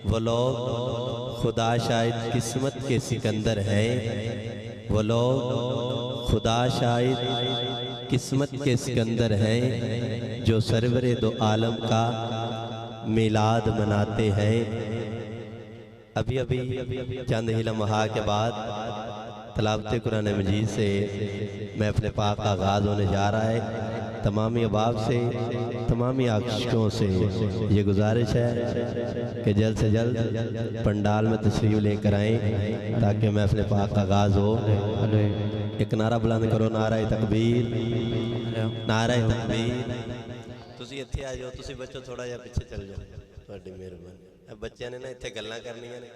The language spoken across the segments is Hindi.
वो लोग खुदा शायद किस्मत के सिकंदर है, वो लोग खुदा शायद किस्मत के सिकंदर हैं जो सरवरे दो आलम का मिलाद मनाते हैं। अभी अभी चंद ही लम्हा के बाद तलावत कुरान मजीद से महफ़िल पाक का आगाज़ होने जा रहा है। तमामी अहबाब से, तमामी आशिकों से ये गुजारिश है कि जल्द से जल्द पंडाल में तशरीफ़ लेकर आएँ ताकि महफ़िल पाक का आगाज़ हो। एक नारा बुलंद करो, नारा तकबीर, नारा तकबीर। तुसी इत्थे आ जाओ, तुसी बच्चों थोड़ा जिहा पिछे चल जाओ, तुहाडी मेहरबानी। अब बच्चों ने ना इत्थे गल्लां करनियां ने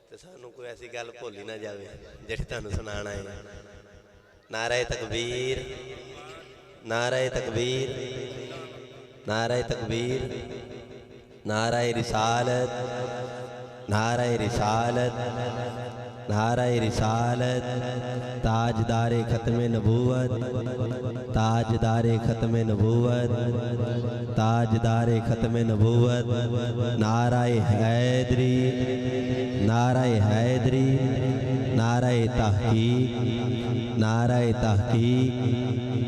ते सानू कोई ऐसी गल भुल ही ना जावे जिहड़ी तुहानू सुनाना है। नारा तकबीर, नारा तकबीर, नारा तकबीर, नारा रिसालत, नारा रिसालत, नारा रिसालत। ताजदारे ख़त्म नबूवत, ताजदारे ख़त्म नबूवत, ताजदारे ख़त्म नबूवत। नाराए हैदरी, नाराए हैदरी, नाराए तहकीक, नाराए तहकीक,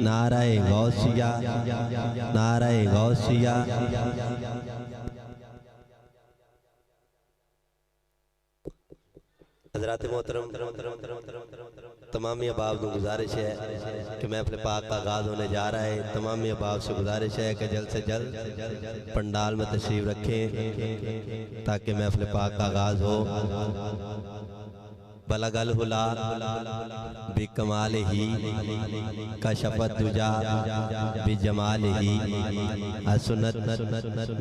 नाराए गौसिया, नाराए गौसिया। हज़रात मोहतरम, तमामी अहबाब को गुजारिश है कि महफ़िल पाक का आगाज़ होने जा रहा है। तमामी अहबाब से गुजारिश है कि जल्द से जल्द पंडाल में तशरीफ़ रखें ताकि महफ़िल पाक का आगाज़ हो। बलगल हुला बिकमाल ही कशफत दुजा बिजमाल ही हसनत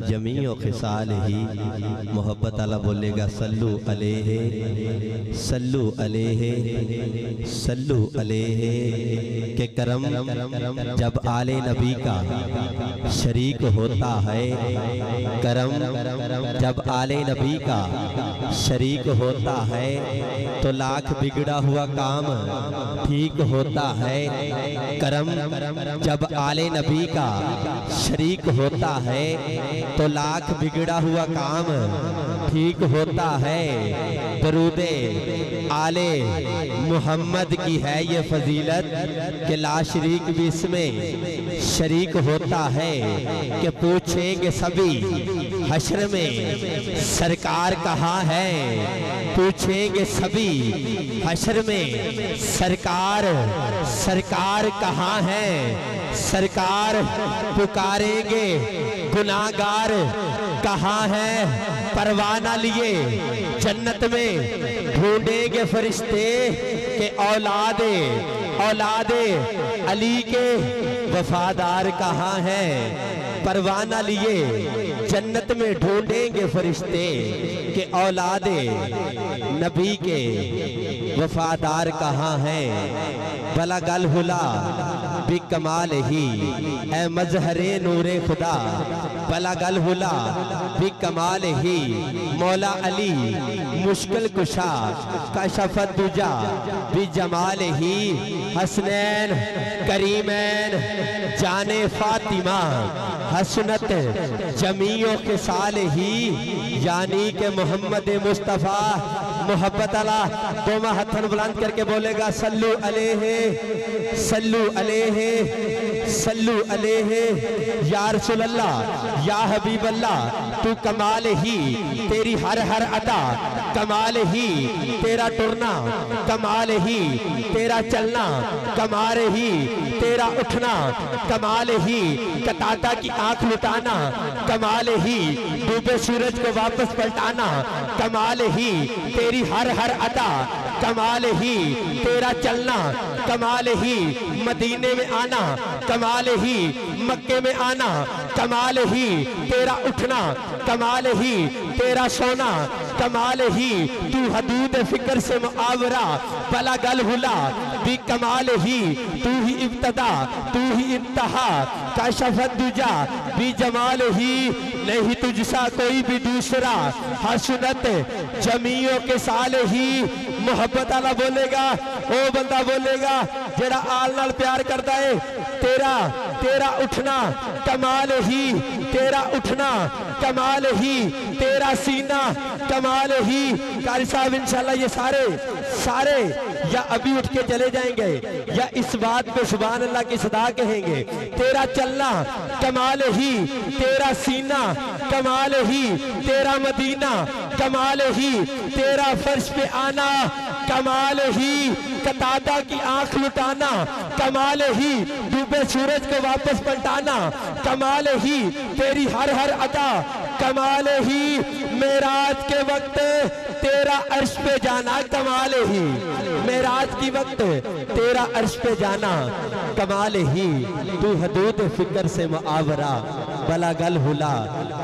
जमीओ खिसाल ही। मोहब्बत अला बोलेगा सल्लु अलैहि, सल्लु अलैहि, सल्लु अलैहि। के करम जब आले नबी का शरीक होता है, करम जब आले नबी का शरीक होता है तो लाख बिगड़ा हुआ काम ठीक होता है। करम जब आले नबी का शरीक होता है तो लाख बिगड़ा हुआ काम ठीक होता है। दरूदे आले मोहम्मद की है ये फजीलत कि ला शरीक भी इसमें शरीक होता है। कि पूछेंगे सभी हश्र में सरकार कहाँ है, पूछेंगे सभी हश्र में सरकार, सरकार कहाँ है। सरकार पुकारेंगे गुनाहगार कहाँ है। परवाना लिए जन्नत में ढूंढेंगे फरिश्ते के औलादे, औलादे अली के वफादार कहाँ है। परवाना लिए जन्नत में ढूंढेंगे फरिश्ते के औलादे नबी के वफादार कहाँ है। भला गल हुला बिकमाल ही ए मजहरे नूरे खुदा, भला गल हुला बिकमाल ही मौला अली मुश्किल कुशा कशफत दुजा बिजमाल ही। हसनैन करीमैन जाने फातिमा हसनत जमीओ के साल ही। यानी के मोहम्मद मुस्तफ़ा मोहब्बत अला दोमा हथन बुलंद करके बोलेगा सल्लु अलैहि, सल्लु अलैहि, सल्लु अलैहि। या रसूल अल्लाह या हबीब अल्लाह तू कमाल ही तेरी हर हर अदा, कमाल ही तेरा टुरना, कमाल ही तेरा चलना, कमाल ही तेरा उठना, कमाल ही कताता की आंख लुटाना, कमाल ही डूबे सूरज को वापस पलटाना, कमाल ही तेरी हर हर अदा, कमाल ही तेरा चलना, कमाल ही मदीने में आना, कमाल ही मक्के में आना, कमाल ही तेरा उठना, कमाल ही तेरा सोना, कमाल ही तू हदूद फिक्र से मुआवरा। भला गल हुला भी कमाल ही तू ही इब्तदा, तू ही इंतहा, कशफत दुजा भी जमाल ही। नहीं तुझसा कोई भी दूसरा, हसनत जमीओ के साल ही। मोहब्बत आला बोलेगा, ओ बंदा बोलेगा जेड़ा आल नाल प्यार करता है, तेरा तेरा उठना कमाल ही, तेरा उठना कमाल ही तेरा सीना, कमाल ही। कारी साहब इंशाल्लाह ये सारे या अभी उठ के चले जाएंगे या इस बात पे सुभान अल्लाह की सदा कहेंगे। तेरा चलना कमाल ही, तेरा सीना कमाल ही, तेरा मदीना कमाल ही, तेरा फर्श पे आना कमाल ही, कतादा की आंख लुटाना कमाल ही, डूबे सूरज को वापस पलटाना कमाल ही, तेरी हर हर अदा कमाल ही, मेराज के वक्त तेरा अर्श पे जाना कमाल ही, मेराज की वक्त तेरा अर्श पे जाना कमाल ही। तू हदूद फिक्र से मुआवरा बला गल हुला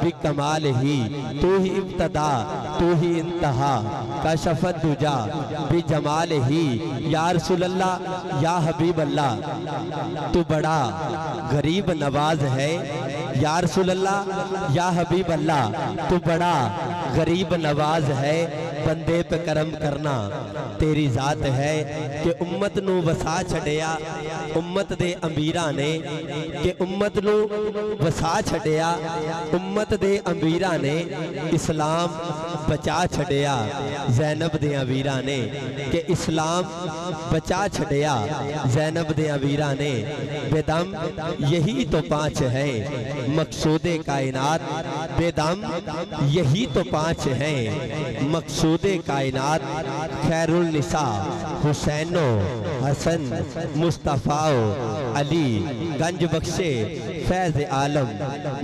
भी कमाल ही, तू ही इब्तदा तू ही इंतहा का शफत दुजा भी जमाल ही। या रसूल अल्लाह या हबीब अल्लाह तू बड़ा गरीब नवाज है, या रसूल अल्लाह या हबीब अल्लाह तू बड़ा गरीब नवाज है, बंदे पे करम करना तेरी जात है। कि उम्मत नू वसा छड़िया उम्मत दे अमीरा ने, कि उम्मत नू वसा छड़िया उम्मत दे अमीरा ने, इस्लाम बचा छड़िया ज़ैनब दे अमीरा ने, कि इस्लाम बचा छड़िया ज़ैनब दे अमीरा ने। बेदम यही तो पाँच है मकसूदे कायनात, बेदम यही तो पाँच हैं मकसूदे कायनात। खैरुल निसा हुसैनो हसन मुस्तफ़ाओ अली, गंज बख्शे फैज़ आलम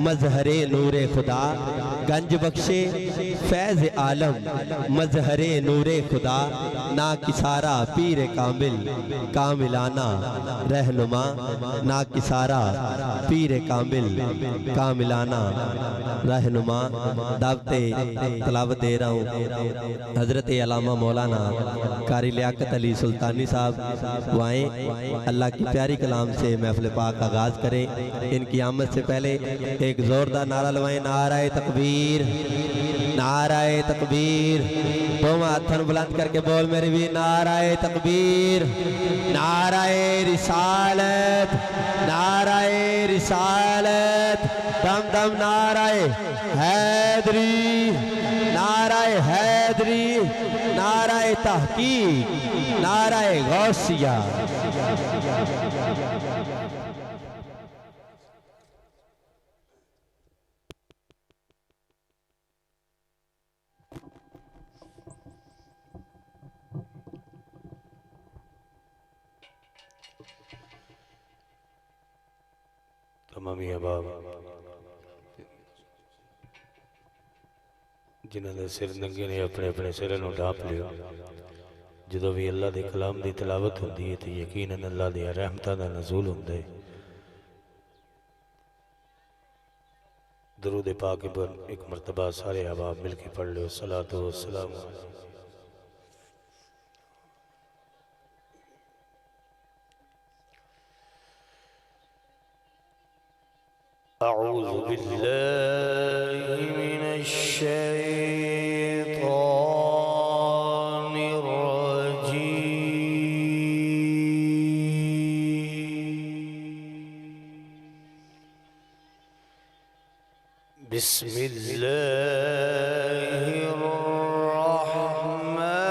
मजहरे नूरे खुदा, गंज बख्शे फैज़ आलम मजहरे नूरे खुदा। ना किसारा पीर कामिल कामिलाना रहनुमा, ना किसारा पीर कामिल कामिलाना रहनुमा। दावते तलावत दे रहा हूँ हजरत अल्लामा मौलाना कारी लियाकत अली सुल्तानी साहब वाएँ अल्लाह की प्यारी कलाम से महफिल पाक का आगाज़ करें। इनकी आमद से पहले एक ज़ोरदार नारा लगवाएं, नाराए तकबीर, नाराए तकबीर। दोनों हाथों बुलंद करके बोल मेरे भी, नाराए तकबीर, नाराए रिसालत, नाराए रिसालत, दम दम नाराए हैदरी, नाराए हैदरी, नाराए तहकीक, नाराए गौसिया। तमामी अहबाब जिन्हों के सिर नंगे ने अपने अपने सिर ढाप लिया। जो भी अल्लाह के कलाम की तिलावत होती है तो यकीनन अल्लाह दी रहमतां दा नज़ूल होंदा है। दरूद पाक पर एक मरतबा सारे अहबाब मिल के पढ़ लो। सलातो वस्सलाम अऊज़ु बिल्लाहि मिनश शैतानिर रजीम। बिस्मिल्लाहिर रहमानिर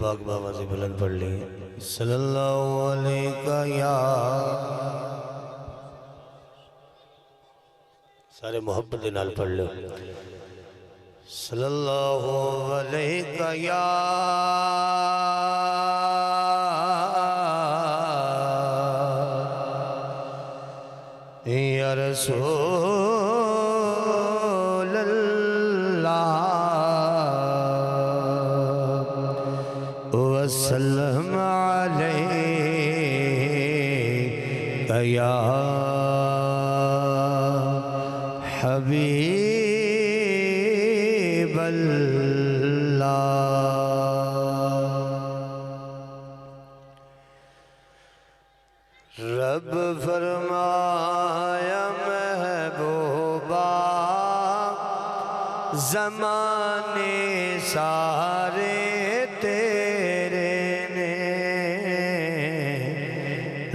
पाक बाबा से बुलंद पढ़ ली सल्लल्लाहु अलैहि या सारे मोहब्बत के नाल पढ़ लो सल्लल्लाहु अलैहि या रसूल अल्लाह वसल्लम अलैका या हबीब अल्लाह रब फरमाया महबूबा ज़माने सारे तेरे ने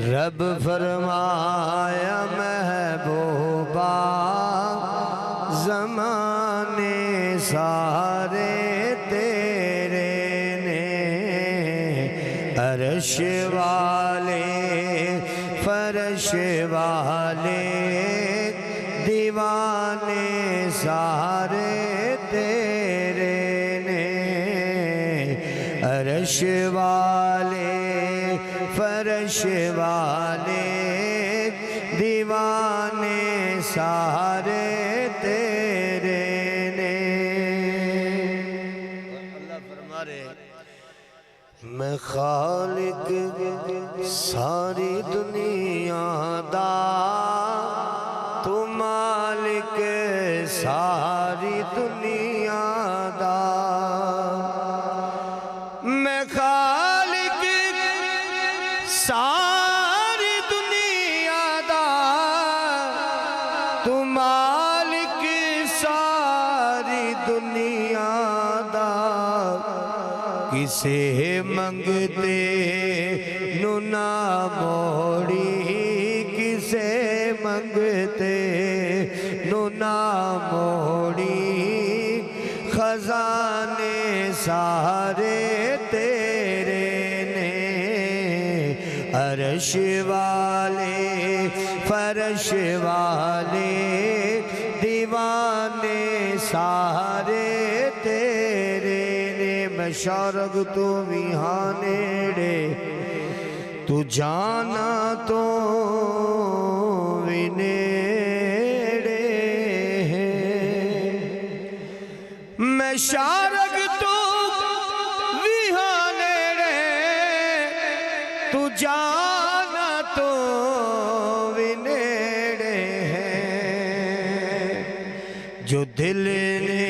रब फरमाया महबूबा ज़माने सारे तेरे ने, अर्श वाले फर्श वाले दीवाने सारे तेरे ने, अर्श वाले फर्श वाले दीवाने सारे तेरे ने। अल्लाह फरमा रहे मैं खालिक सारी दुनिया दा, तू मालिक सारी दुनिया दा। मैं खालिक सारी दुनिया दा, तू मालिक सारी दुनिया दा। किसे मंगते नु ना मोड़ी, किसे मंगते नु ना मोड़ी, खजाने सारे तेरे ने, अर्श वाले फर्श वाले दीवाने सारे तेरे ने। मैं शारग तू भी हाँ नेड़े, तू जाना तो भी नेड़े है। मैं शारग तू भी हाँ नेड़े, तू जाना तो भी नेड़े है। जो दिल ने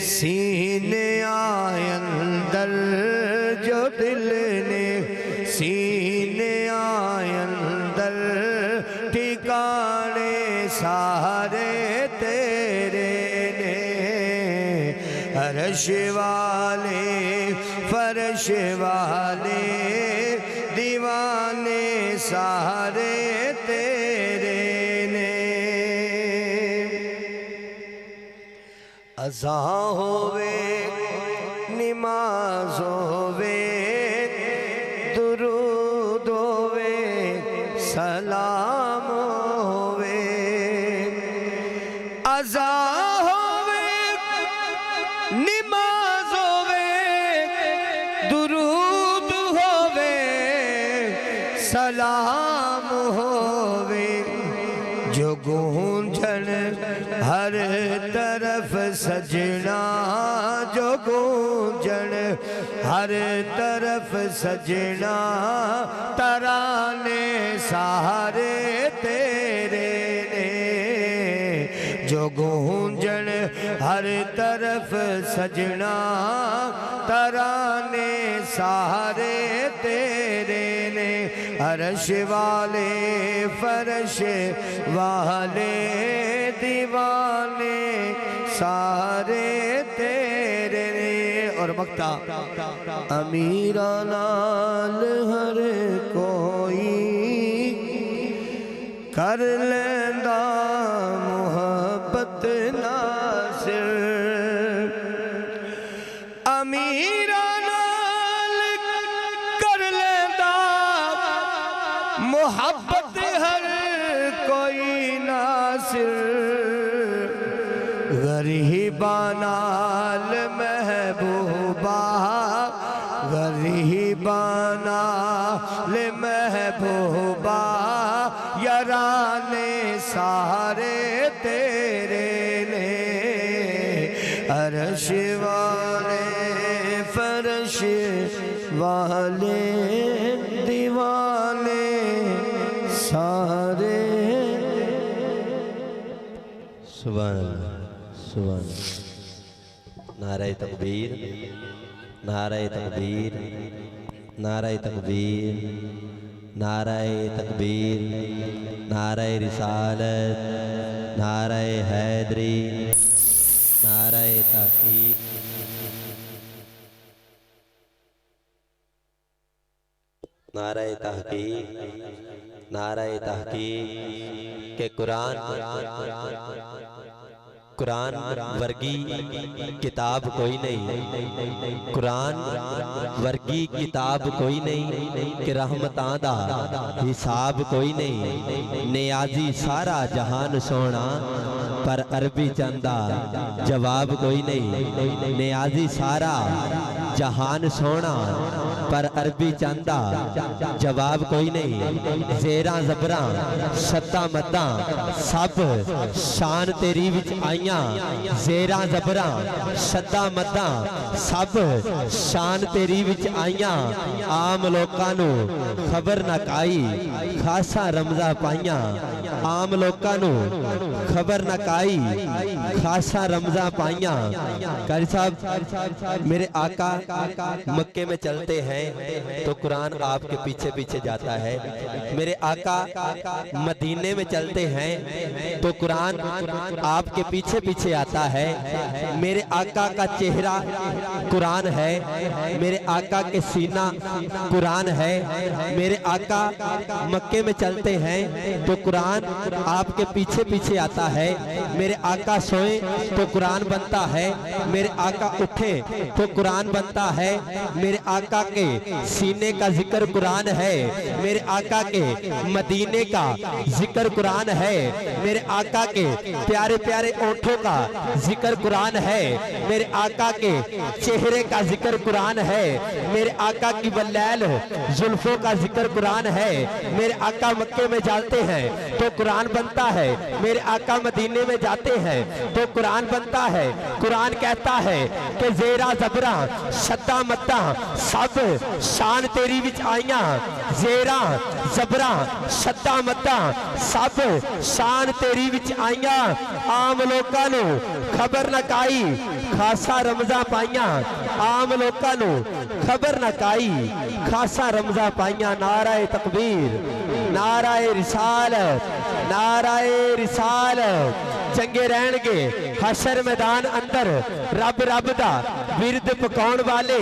सीने आए अंदर, जो दिल ने सीने आए अंदर, ठिकाने सारे तेरे ने, अर्श वाले फर्श वाले दीवाने सारे तेरे ने। अज़ा होवे निमाज होवे, दुरूद होवे सलाम होवे। अज़ा होवे निमाज होवे, दुरूद होवे सलाम होवे। जो गूंजन हर तरफ सजना, जो गूंजन हर तरफ सजना, तराने सारे तेरे ने। जो गूंजन हर तरफ सजना, तराने सारे तेरे ने। अर्श वाले फर्श वाले दीवाने सारे तेरे ने। और मक्ता अमीरा नाल हर कोई कर लेंदा मोहब्बत नासिर। अमीरा नाल कर लेंदा मोहब्बत हर कोई नासिर। गरीबा नाल महबूबा, गरीबा नाल महबूबा, याराने सारे तेरे ने। अर्श वाले फर्श वाले दीवाने सारे। सुभान अल्लाह, सुभान अल्लाह। नारे तकबीर, नारे तकबीर, नारे तकबीर, नारे तकबीर, नारे रिसालत, नारे हैदरी, नारे तहकीक। नाराए तहकीक, नाराए तहकीक के कुरान वर्गी किताब कोई नहीं, कुरान वर्गी किताब कोई नहीं कि रहमतां दा हिसाब कोई नहीं। नियाजी सारा जहान सोना पर अरबी चंदा जवाब कोई नहीं। नियाजी सारा जहान सोना पर अरबी चंदा जवाब कोई नहीं। जेरा जबरा सत्ता मद्दा सब शान तेरी विच आईया। जेरा जबरा सत्ता मद्दा सब शान तेरी विच आईया। आम लोकां नू खबर ना काई खासा रमजा पाइया। आम लोकां नू खबर ना काई खासा रमजा पाइया। कारी साहब मेरे आका मक्के में चलते हैं तो कुरान आपके पीछे पीछे जाता है। मेरे आका मदीने में चलते हैं तो कुरान आपके पीछे पीछे आता है। मेरे आका का चेहरा कुरान है, मेरे आका के सीना कुरान है। मेरे आका मक्के में चलते हैं तो कुरान आपके पीछे पीछे आता है। मेरे आका सोए तो कुरान बनता है, मेरे आका उठे तो कुरान बनता है। मेरे आका के सीने का जिक्र कुरान है, मेरे आका के मदीने का जिक्र कुरान है। मेरे आका के प्यारे प्यारे ओठों का जिक्र कुरान है, मेरे आका के चेहरे का जिक्र कुरान है। मेरे आका की बल्लैल जुल्फों का जिक्र कुरान है। मेरे आका मक्के में जाते हैं तो कुरान बनता है, मेरे आका मदीने में जाते हैं तो कुरान बनता है। कुरान कहता है कि जेरा जबरा शद्दा मद्दा सब शान तेरी विच आईया। जेरा जबरा शद्दा मद्दा सब शान तेरी विच आईया। आम लोकां नू खबर ना काई खासा रमजा पाइया। आम लोकां नू खबर ना काई खासा रमजा पाइया। नाराए तकबीर, नाराए रिसालत, नाराए रिसालत। चंगे रहणगे हशर मैदान अंदर रब रब दा विरद पकाउण वाले।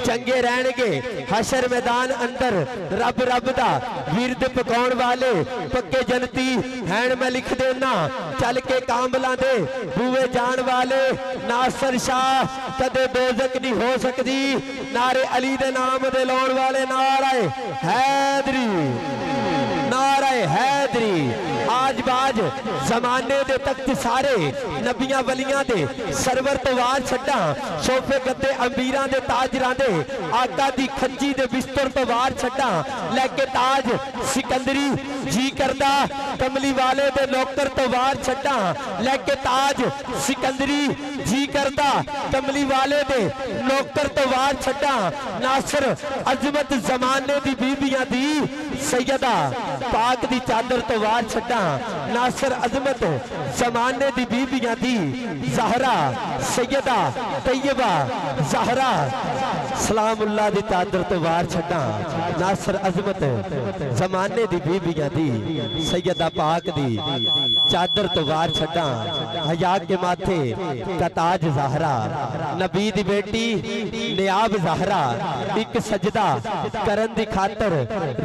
चंगे रहणगे हशर मैदान अंदर रब रब दा विरद पकाउण वाले। पक्के जनती हैन मैं लिख देना चल के कामलां दे बूवे जान वाले। नासर शाह कदे दोजक नहीं हो सकती, नारे अली दे नाम दे लाउण वाले। नाराए हैदरी, नाराए हैदरी। आज बाज जमाने दे तख्त सारे नबियां वलियां दे सरवर तो वार छड्डा। सोफे गद्दे अमीरां दे ताजरां दे आका दी खंजी दे बिस्तर तो वार छड्डा। लैके ताज सिकंदरी जी करदा कमली वाले दे नौकर तो वार छड्डा। लैके ताज सिकंदरी जी करदा कमली वाले दे नौकर तो वार छड्डा। नासर अजमत जमाने दी बीबियां दी सैयदा पाक दी चादर तो वार छड्डा। नासर अजमत जमाने दी बीबियां दी ज़हरा सैयदा तैयबा ज़हरा सलामुल्लाह दी चादर तो वार छड्डा। नासर अजमत जमाने दी बीबियां दी सैयदा पाक दी चादर तो वार छड्डा। हया के माथे का ताज ज़हरा, नबी दी बेटी नियाब ज़हरा। एक सजदा करन दी खातर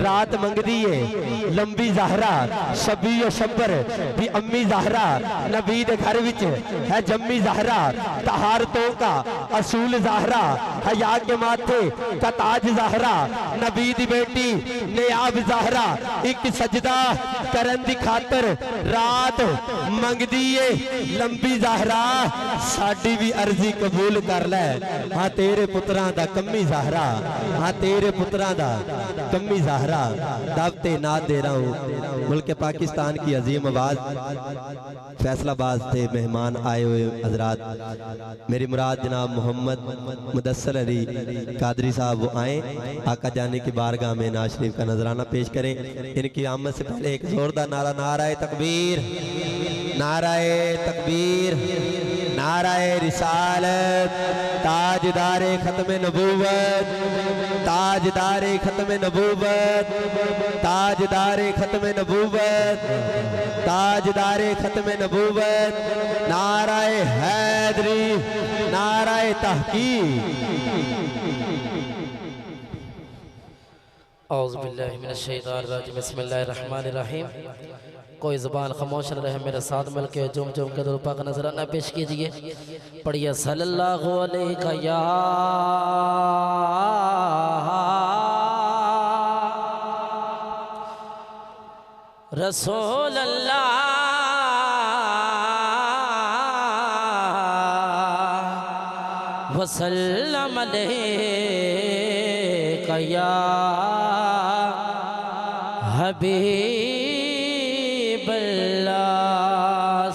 रात मंगदी है लंबी ज़हरा। शबी शब्बर दी अम्मी ज़हरा नबी दे घर विच है जम्मी ज़हरा। तहारतों का असूल ज़हरा, हया के माथे का ताज ज़हरा। नबी दी बेटी नियाब ज़हरा। एक सजदा करन दी खातर रात मंगदी है लंबी ज़हरा। साडी भी अर्जी कबूल कर ले, हाँ तेरे पुत्रां दा कम्मी ज़हरा, हाँ तेरे पुत्रां दा कम्मी ज़हरा। दावते नाद दे रहा हूँ मुल्क पाकिस्तान की अजीम आवाज। फैसलाबाद से मेहमान आए हुए हजरात, मेरी मुराद जनाब मोहम्मद मुदस्सर अली कादरी साहब वो आए, आका जाने की बारगाह में नाज शरीफ का नजराना पेश करें। इनकी आमद से पहले एक जोरदार नारा, नाराए तकबीर, नाराए तकबीर, नाराए रिसालत। ताजदारे खत्म नबूवत, ताजदारे खत्म नबूवत, ताजदारे खत्म नबूवत, ताजदारे खत्म नबूवत। नाराए हैदरी, नाराए तहकीक। औज़ुबिल्लाहिमिनश्शैतानिर्रजीम बिस्मिल्लाहिर्रहमानिर्रहीम। कोई ज़बान खामोश न रहे, मेरे साथ मिलके जुम जुम के दरूद पाक नजराना पेश कीजिए। पढ़िए सल्लल्लाहु अलैहि या रसूल अल्लाह वसल्लम अलैका या हबीबल्लाह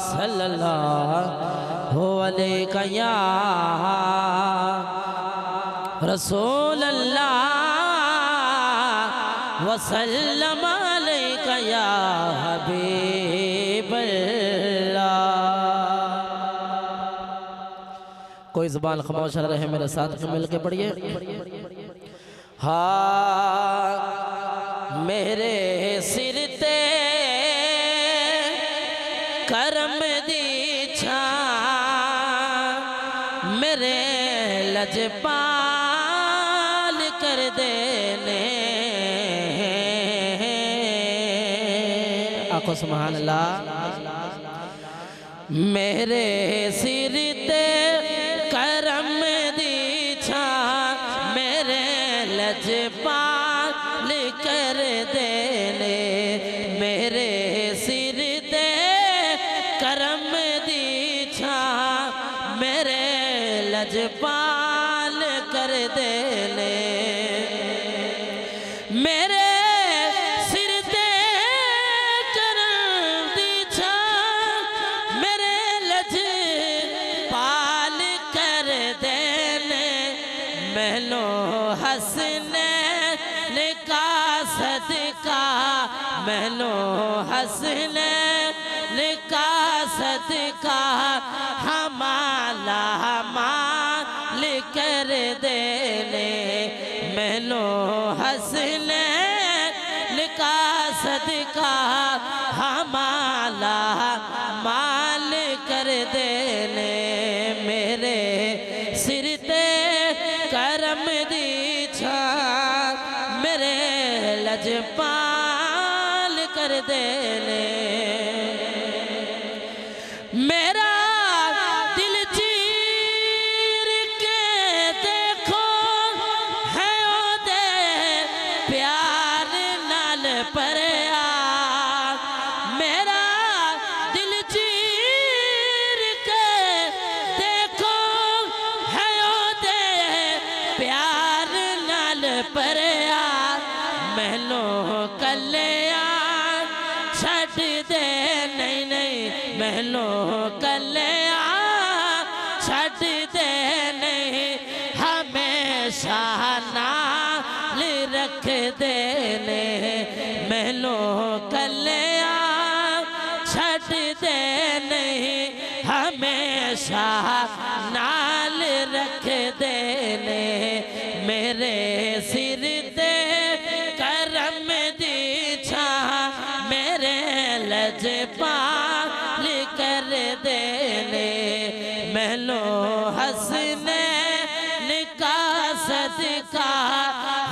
सल्लल्लाहु अलैका या रसूल अल्लाह वसल्लम अलैका या हबीबल्लाह। कोई ज़बान खामोश न रहे, मेरे साथ मिल के पढ़िए। हाँ मेरे सिर ते करम दी छां मेरे लजपाल कर देने। आको सुभान अल्लाह। मेरे सिर ते करम दी छां मेरे लजपाल कर देने। मेरे सिर ते करम दी छां मेरे लजपाल कर देने। मेरे सिर ते करम दी छां मेरे लजपाल कर देने। मैनो हंसने का सदका मैनो हंसने का सदका हमाला माल कर देने। मैनो हंसने का सदका हमाला माल कर देने। मेरे सिर ते करम दी छां मेरे लजपाल कर देने। मेरा दिल चीर के देखो है ओ दे प्यार नाल परया। मेरा दिल चीर के देखो है ओ दे प्यार नाल परया। मैनो कलिया छड़ दे नहीं नहीं मैनो कलिया छड़ दे नहीं हमेशा नाल रख देने। मैनो कलिया छड़ दे नहीं हमेशा नाल रख देने। मेरे सिर ते करम दी छां मेरे लजपाल कर देने। मैनो हंसने का सदका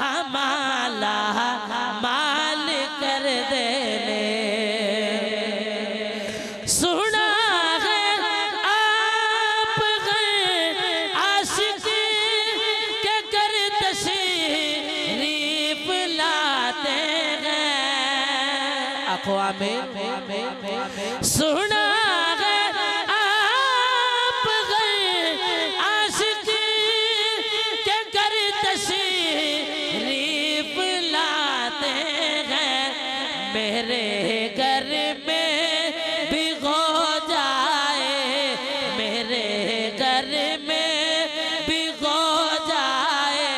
हमाला माल कर देने। सुना है आप गए आशिक के कर तशरीफ लाते हैं। अक़वा में सुना है आप गए आशिक के कर तशरीफ लाते हैं। मेरे घर में भी हो जाए मेरे घर में भी हो जाए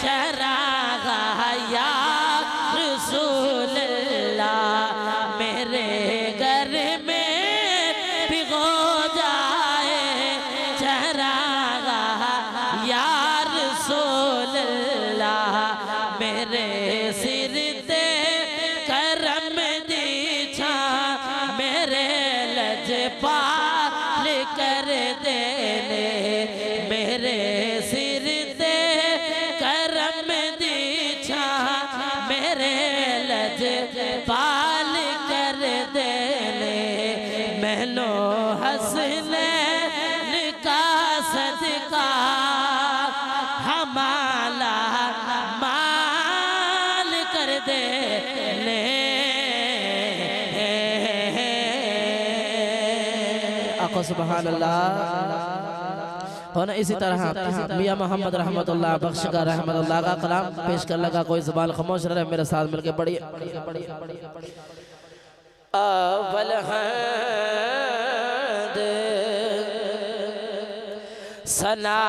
चरागा या रसूल अल्लाह। मेरे घर में भी हो जाए चरागा या रसूल अल्लाह। मेरे सिर ते करम दी छां आखो सुभान अल्लाह। और ना इसी तरह मियाँ मोहम्मद रहमतुल्लाह बख्श का रहमतुल्लाह का कलाम पेश कर लगा। कोई ज़बान खामोश रहे, मेरे साथ मिलके पढ़िए। अव्वल हम्द सना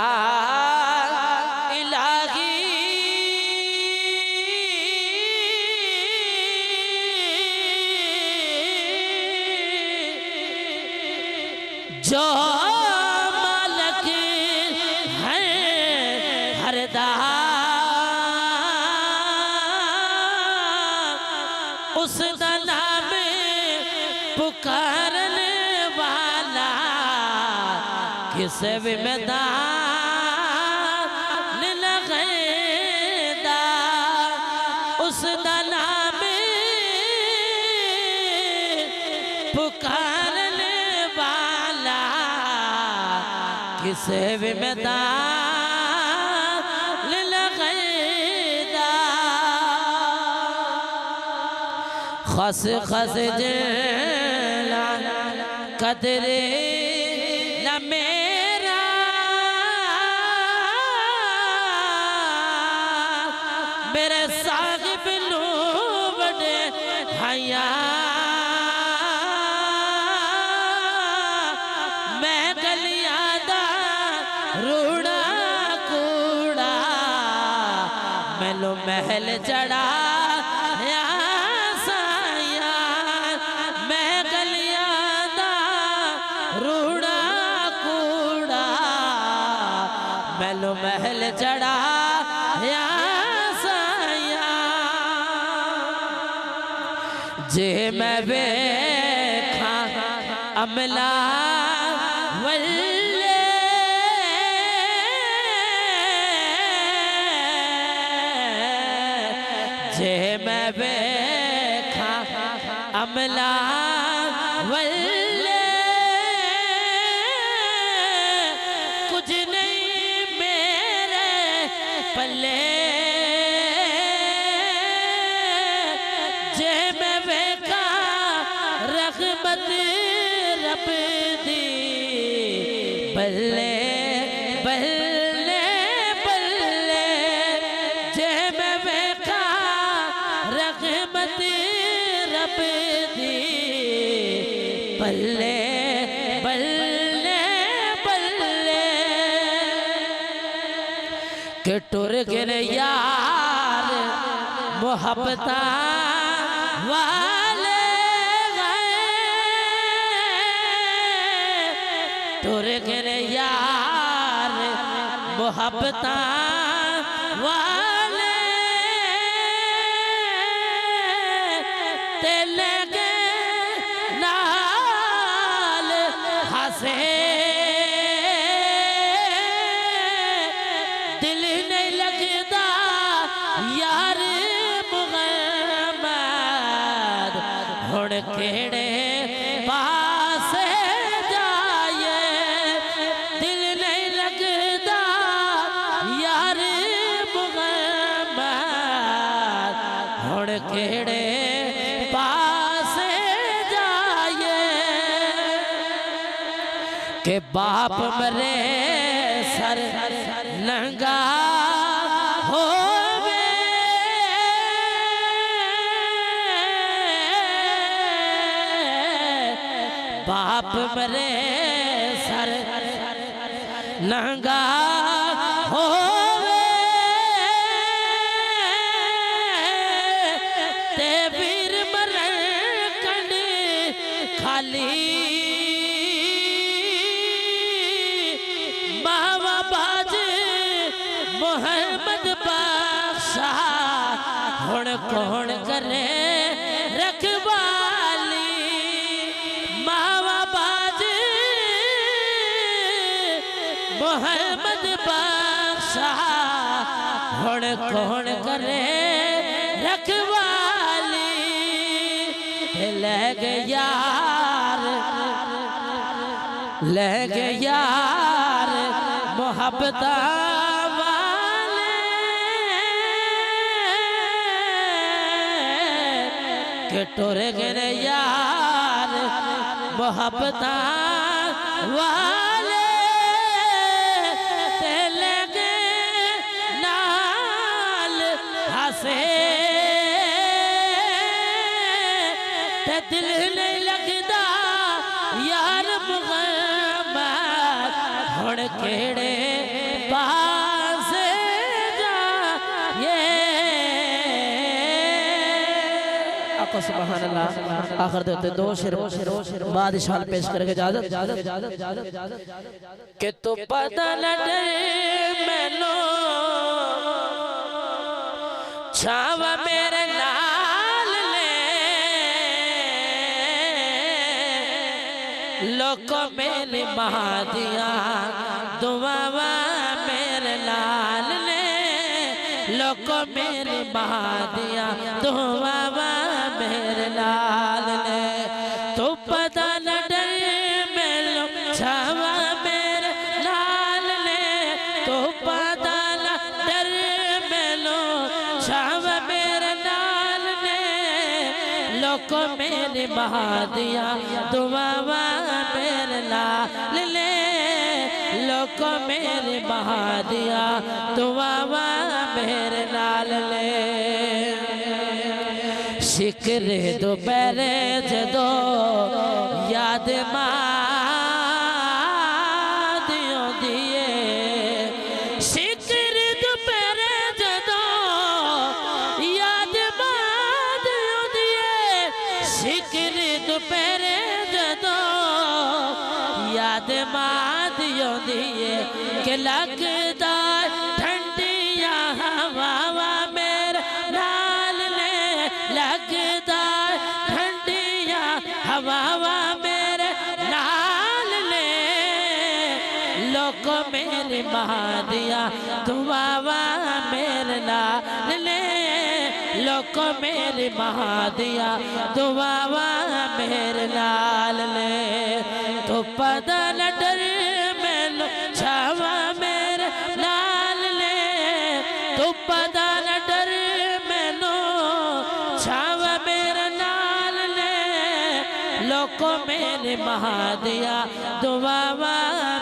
इलाही जो मालिक है हर उस नाम पुकारने वाला किसे भी मैदान लगेदा। उस नाम पुकारने वाला किसे भी मैदान लगेदा। खस खस जेला कदरे न मेरा मेरे साहिब नु बड़े हया मैं गलियां दा रूड़ा कूड़ा मैनू महल चढ़ा महल चढ़ा या साया। जे मैं वेखा अमला वल्ले जे मैं वेखा अमला वल्ले कुछ नहीं पल्ले। जे मैं वेखा रहमत रब दी बल्ले बल्ले बल्ले। जे मैं वेखा रहमत रब दी बल्ले बल्ले बल्ले। के टुर गिर यार मोहब्बत वाले गए। टुर गिर यार मोहब्बत वाले ते लगे नाल हंसे केड़े पास जाए दिल नहीं लगता यार मुगम्मद। हुण केड़े पास जाए के बाप मरे सर नंगा हो बाप मरे सर नंगा हो ते वीर मरण कंड खाली। बाबा बाज मोहम्मद बादशाह हुण कौन करे रखवाली। मोहम्मद बादशाह हुण कौन करे रखवाली। ले गए यार मोहब्बत वाले के टुर गए यार मोहब्बत वाले ते लगे नाल हसे ते दिल नहीं लगदा यार मुहम्मद हुण केड़े पास जा ये आका सुभान अल्लाह। आखिर दे उत्ते दो शेर बाद शाल पेश करके इजाजत कि तो पता न डरे मैनू छावा मेरे नाल ले लोको मेरी महादिया दुआवा मेरे लाल ने लोको मेरी महादिया दुआवा मेरे लाल ने तो पता न डरे मैनू छावा मेरे लाल ने तो पता न डरे मैनू छावा मेरे लाल ने लोको मेरी महादिया दुआवा मेरे लाल ले लोको मेरी महादिया दुआवा मेरे लाल ले शिकर दोपहरे जदो याद मादियों दिए शिकर दोपहरे जदो याद मादियों दिए शिकर दोपहरे जदो याद मादियों दिए के लगदा ठंडिया हवा मेरे नाल ने लगदा ठंडिया हवा मेरे नाल ने लोको मेरे महादिया दुआवा मेरे नाल ने लोको मेरे महादिया दुआवा मेरे नाल ने तो पता न डरे मैनू छावा मेरे लाल ने तो पता न डरे मैनू छावा मेरे नाल ने लोको मेरे महादिया दुआवा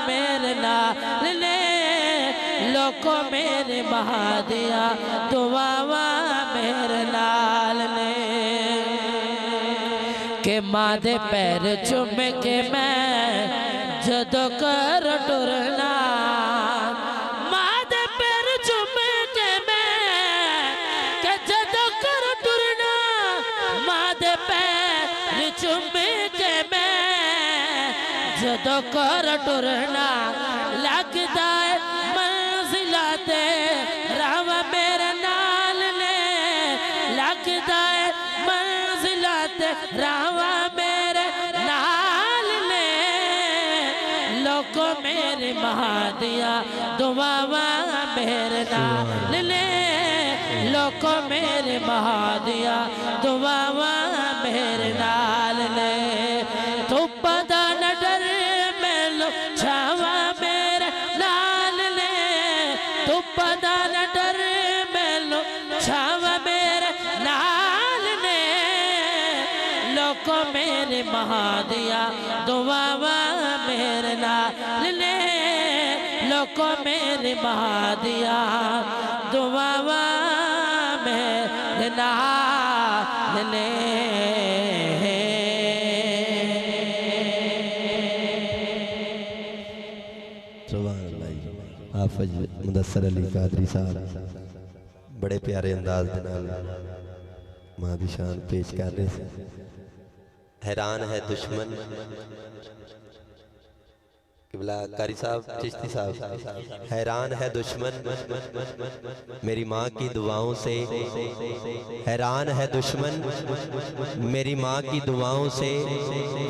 मेरे लाल ने लोको मेरे महादिया दुआवा मेरे लाल ने के मां दे पैर चुम के मैं जदों कर टुरना मां दे पैर चुम के मैं के जदों कर टुरना मां दे पैर चुम के मैं जदों कर टुरना लगदा है मंजिला ते रावा मेरे नाल ने लगदा है मंजिला ते रावा मेरे नाल ने लोको मेरे महादिया दुआवा मेरे नाल ने लोको मेरे महादिया दुआवा मेरे नाल ने तो पता न डरे मैनू छावा मेरे लाल ने तो पता न डरे मैनू छावा मेरे लाल ने लोको मेरे महादिया दुआवा मेरे नाल ने लोको मेरे महादिया दुआवा मेरे नाल ने सुभान अल्लाह जी। हाफिज मुदस्सर अली कादरी साहब बड़े प्यारे अंदाज दे नाल मां दी शान पेश कर रहे थे। हैरान है दुश्मन किबला कारी साहब चिश्ती साहब हैरान है दुश्मन मेरी माँ की दुआओं से हैरान है दुश्मन मेरी माँ की दुआओं से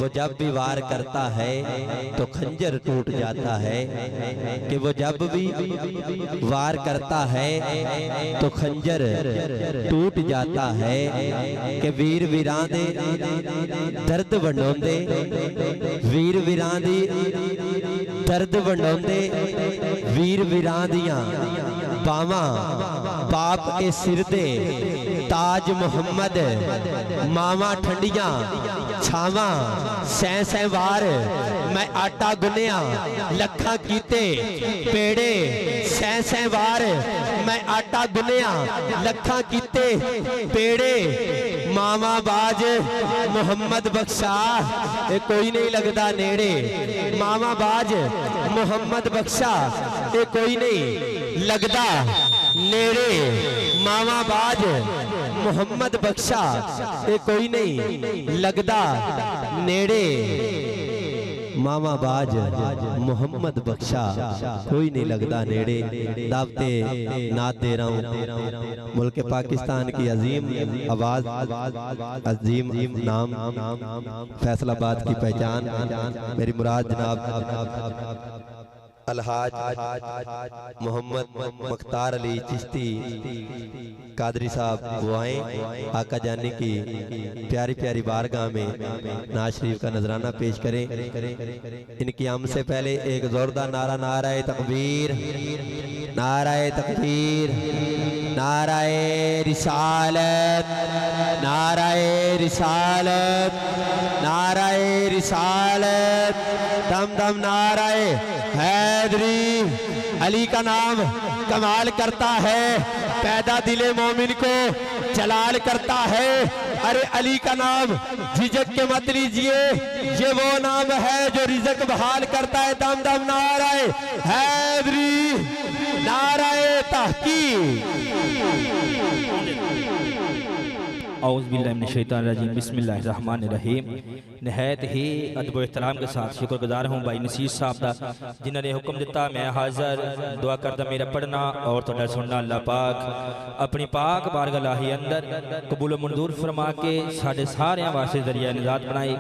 वो जब भी वार करता है तो खंजर टूट जाता है कि वो जब भी वार करता है तो खंजर टूट जाता है कि वीर वीरां दे दर्द वंडाउंदे वीर वीरां दी दर्द वंडाउंदे वीर वीरां दियां बावां बाप ए सिर दे ताज मुहम्मद मावां ठंडियां छावा सै सै वार मैं आटा गुनिया लखा कीते पेड़े सै सै वार मैं आटा गुनिया लखा कीते पेड़े मामा बाज मुहम्मद बख्शा ये कोई नहीं लगता नेड़े मामा बाज मुहम्मद बख्शा ये कोई नहीं लगता नेड़े मामा बाज मुहम्मद बख्शा ये कोई नहीं लगता नेड़े मामा बाज मुहम्मद बख्शा कोई नहीं लगता नेड़े दावते नात दे रहा हूँ मुल्क पाकिस्तान की अजीम आवाज अजीम नाम फैसलाबाद की पहचान मेरी मुराद जनाब अलहाज मोहम्मद मुख्तार अली चिश्ती कादरी साहब वो आए आका जाने की प्यारी प्यारी बारगाह में नाज शरीफ का नजराना पेश करें। इनकी आम से पहले एक जोरदार नारा नाराए तकबीर नाराए तकबीर नाराए रिसालत नाराए रिसालत नाराए रिसालत दम दम नाराए हैदरी। अली का नाम कमाल करता है पैदा दिले मोमिन को जलाल करता है। अरे अली का नाम झिझक के मत लीजिए ये वो नाम है जो रिज़्क बहाल करता है। दम दम नाराए हैदरी नाराए तहकीक। औज़ुबिल्लाहिमिनश्शैतानिर्रजीम बिस्मिल्लाहिर्रहमानिर्रहीम। नहायत ही अदब व एहतराम के साथ शुक्रगुजार हूँ भाई नसीर साहब का जिन्होंने हुक्म दिता। मैं हाज़र दुआ करदा मेरा पढ़ना और तुहाडा सुनना अल्लाह पाक अपनी पाक बारगाह अंदर कबूल मंजूर फरमा के साढ़े सारे वास्ते जरिया निजात बनाए।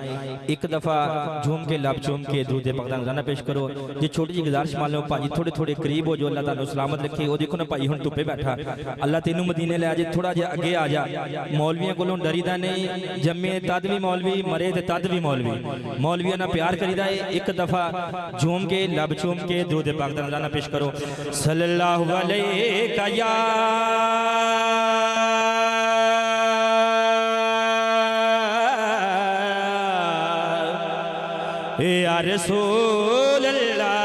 एक दफ़ा झूम के लब झूम के दूध पाक दा नज़राना पेश करो। जी छोटी जी गुजारिश मान लो भाजी थोड़े थोड़े करीब हो जो अल्लाह तुहानू सलामत रखे। वो देखो ना भाई हुण धुप्पे बैठा अल्लाह तेनू मदीने ले आजे थोड़ा जिहा अगे आ जा। मौलवी को डरीदा नहीं जम्मे तद भी मौलवी मरे ते तद भी मौलवी मौलविया ना प्यार करीदा है। एक दफा झूम के लब झूम के दुरूद पाक दा नज़राना पेश करो। सल्लल्लाहु अलैका या रसूल अल्लाह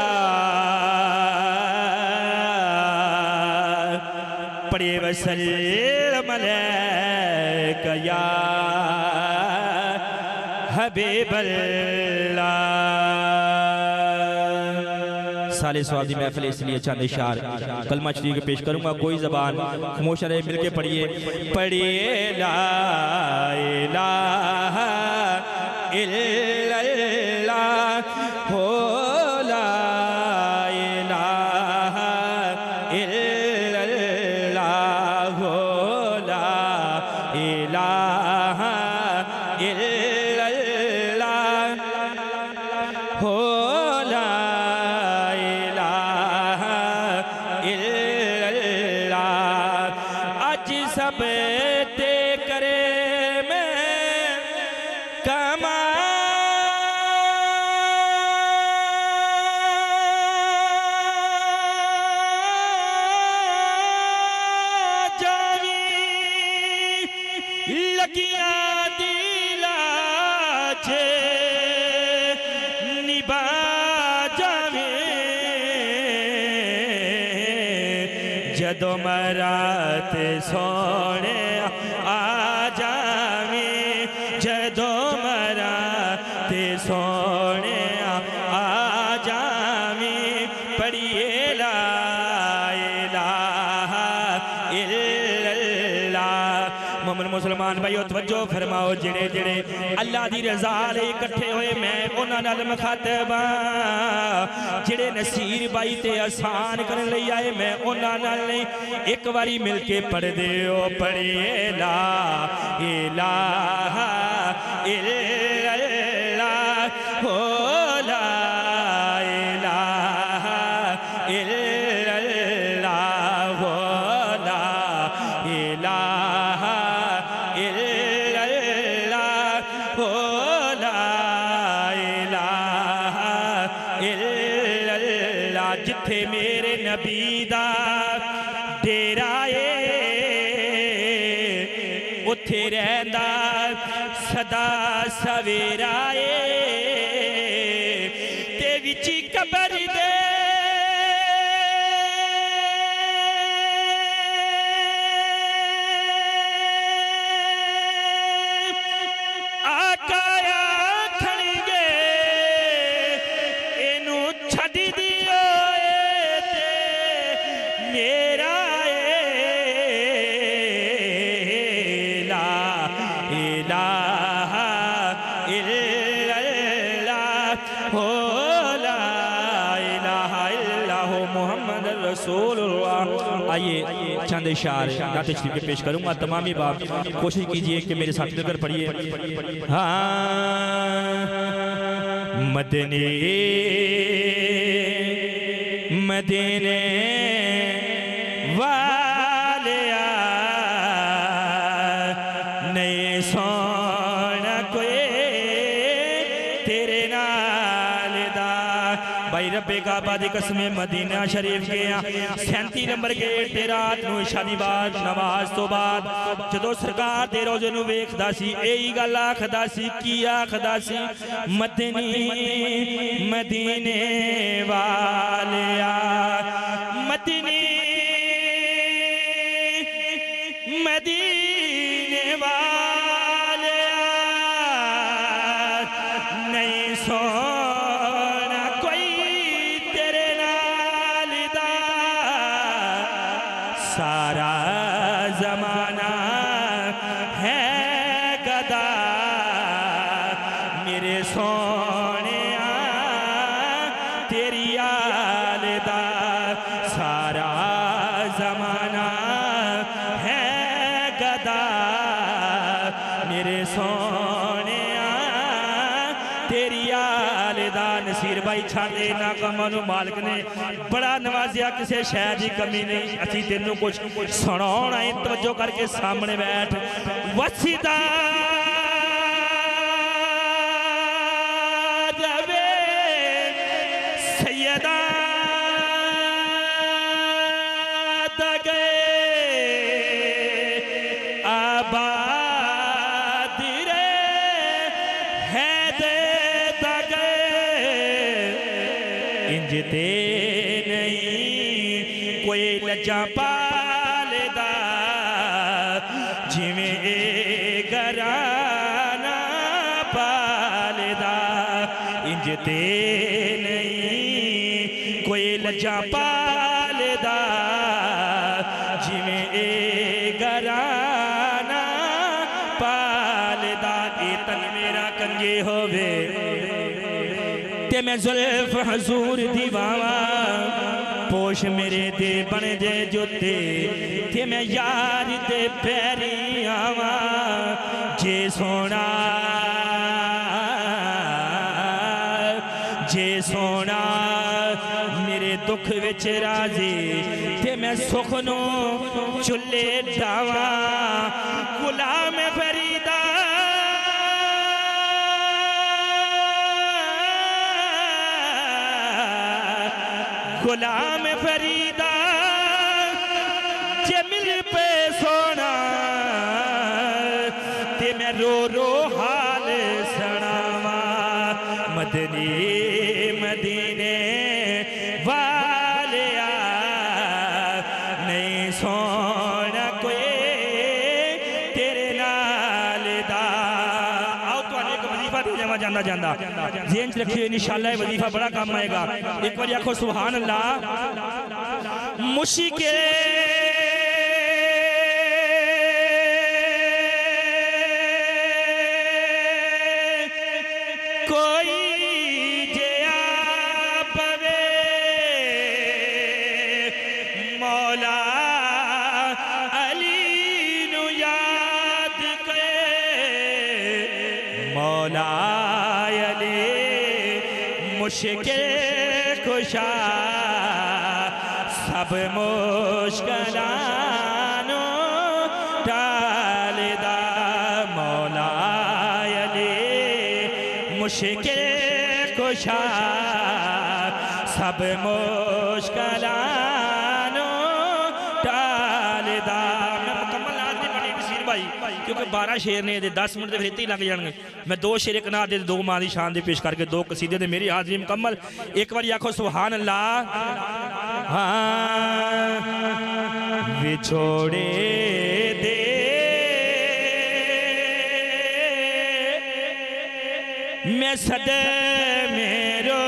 पढ़े वसल्लम अलैका या हबीबल्लाह। साले सवाब दी महफिल इसलिए चंद इशार कलमा शरीफ पेश करूंगा। कोई जबान खामोश रहे मिलके पढ़िए पढ़िए ला इलाहा इल्लल्लाह हो ला इलाहा इल्लल्लाह हो ला इलाहा इल्लल्लाह हो ला इलाहा इल्लल्लाह। अज सब ते करे मैं कमा लगिया दिला जे निभा जावे जदों मरात सोने आ जावे जदों मरात सोने आ जावे पढ़िए ला इलाहा इल्लल्लाह। मोमिन मुसलमान भाई तवज्जो फरमाओ जिहड़े जिहड़े अल्लाह दी रज़ा लई इकट्ठे होए मैं उन्हां नाल मुखातब हां। जिहड़े नसीर भाई ते आसान करन लई आए मैं उन्हां नाल नहीं एक बारी मिल के पढ़ दिओ पढ़िए ला इलाहा इल्लल्लाह हो ला इलाहा इल्लल्लाह हो ला इलाहा इल्लल्लाह हो ला इलाहा इल्लल्लाह। जिथे मेरे नबी दा डेरा है उथे रहंदा सदा सवेरा ते विची कबर दे आकाया खड़गे इनू छड़ दियो ते मेरा आइए चंद इशार नाते शरीफ के पेश करूंगा। तमामी बाप कोशिश कीजिए कि मेरे साथ मिलकर पढ़िए। हाँ मदनी मदीने वाले नए सोना कोई तेरे नाल दा भाई रब्बे काबा दी कसम मदीना शरीफ गया 37 नंबर गेट ते रात नूं शादी बाद नमाज तो बाद जदों सरकार दे रोजे नूं वेखदा सी यही गल आखदा सी की आखदा सी मदनी मदीने वालिया मदनी मदीने वालिया नहीं सोना कोई तेरे नाल दा सारा जमाना है गदा मेरे सोने तेरी आल दा सारा जमाना है गदा मेरे सोने तेरी आल दा नसीर भाई छाड़े ना कमां मालिक ने बड़ा नवाजिया किसी शहर की कमी नहीं असी तेनों कुछ सुनाउणा है तवज्जो करके सामने बैठ वसीदा रवे सैयदा दगे आबाद रे है दे दगे इंजते नहीं कोई लज्जा पालदा जिवें ए घराना पालदा इंजते नहीं कोई लज्जा पालदा जिवें ए घराना पालदा ए तन मेरा कंगे होवे ते मैं जुल्फ हजूर दीवावा पोश मेरे दे बन जे जुते ते मैं यार दे पैरी आवा जे सोना मेरे दुख विच राजी ते मैं सुख नो चुल्ले डावा गुलाम फरीदा गुलाम फरीदा जे मिल पे सोना ते मैं रो रो हाल सनावा मदनी मदीने वालिया नहीं सोना कोई तेरे नाल दा आओ तुहानू एक वजीफा दे जावा जांदा जांदा ज़हन च रखियो इंशाअल्लाह ये वजीफा बड़ा काम आएगा एक बार आखो सुभान अल्लाह मुश्किल कोई जया पवे मौला अली नु याद करे मौला अली मुश्किल खुशा सब मुश्किलानो टालदा मौला अली मुश्किल खुशा सब मुश्किलानो टालदा मैं मुकम्मल आदमी बड़ी नसीर भाई क्योंकि 12 शेर ने 10 मिनट फिर ही लग जाएंगे। मैं 2 शेर एक नात दे 2 मां की शान दे पेश करके 2 कसीदे दे मेरी हाज़री मुकम्मल। एक बार आखो सुभान अल्लाह। हाँ विछोड़े दे मैं सदे मेरो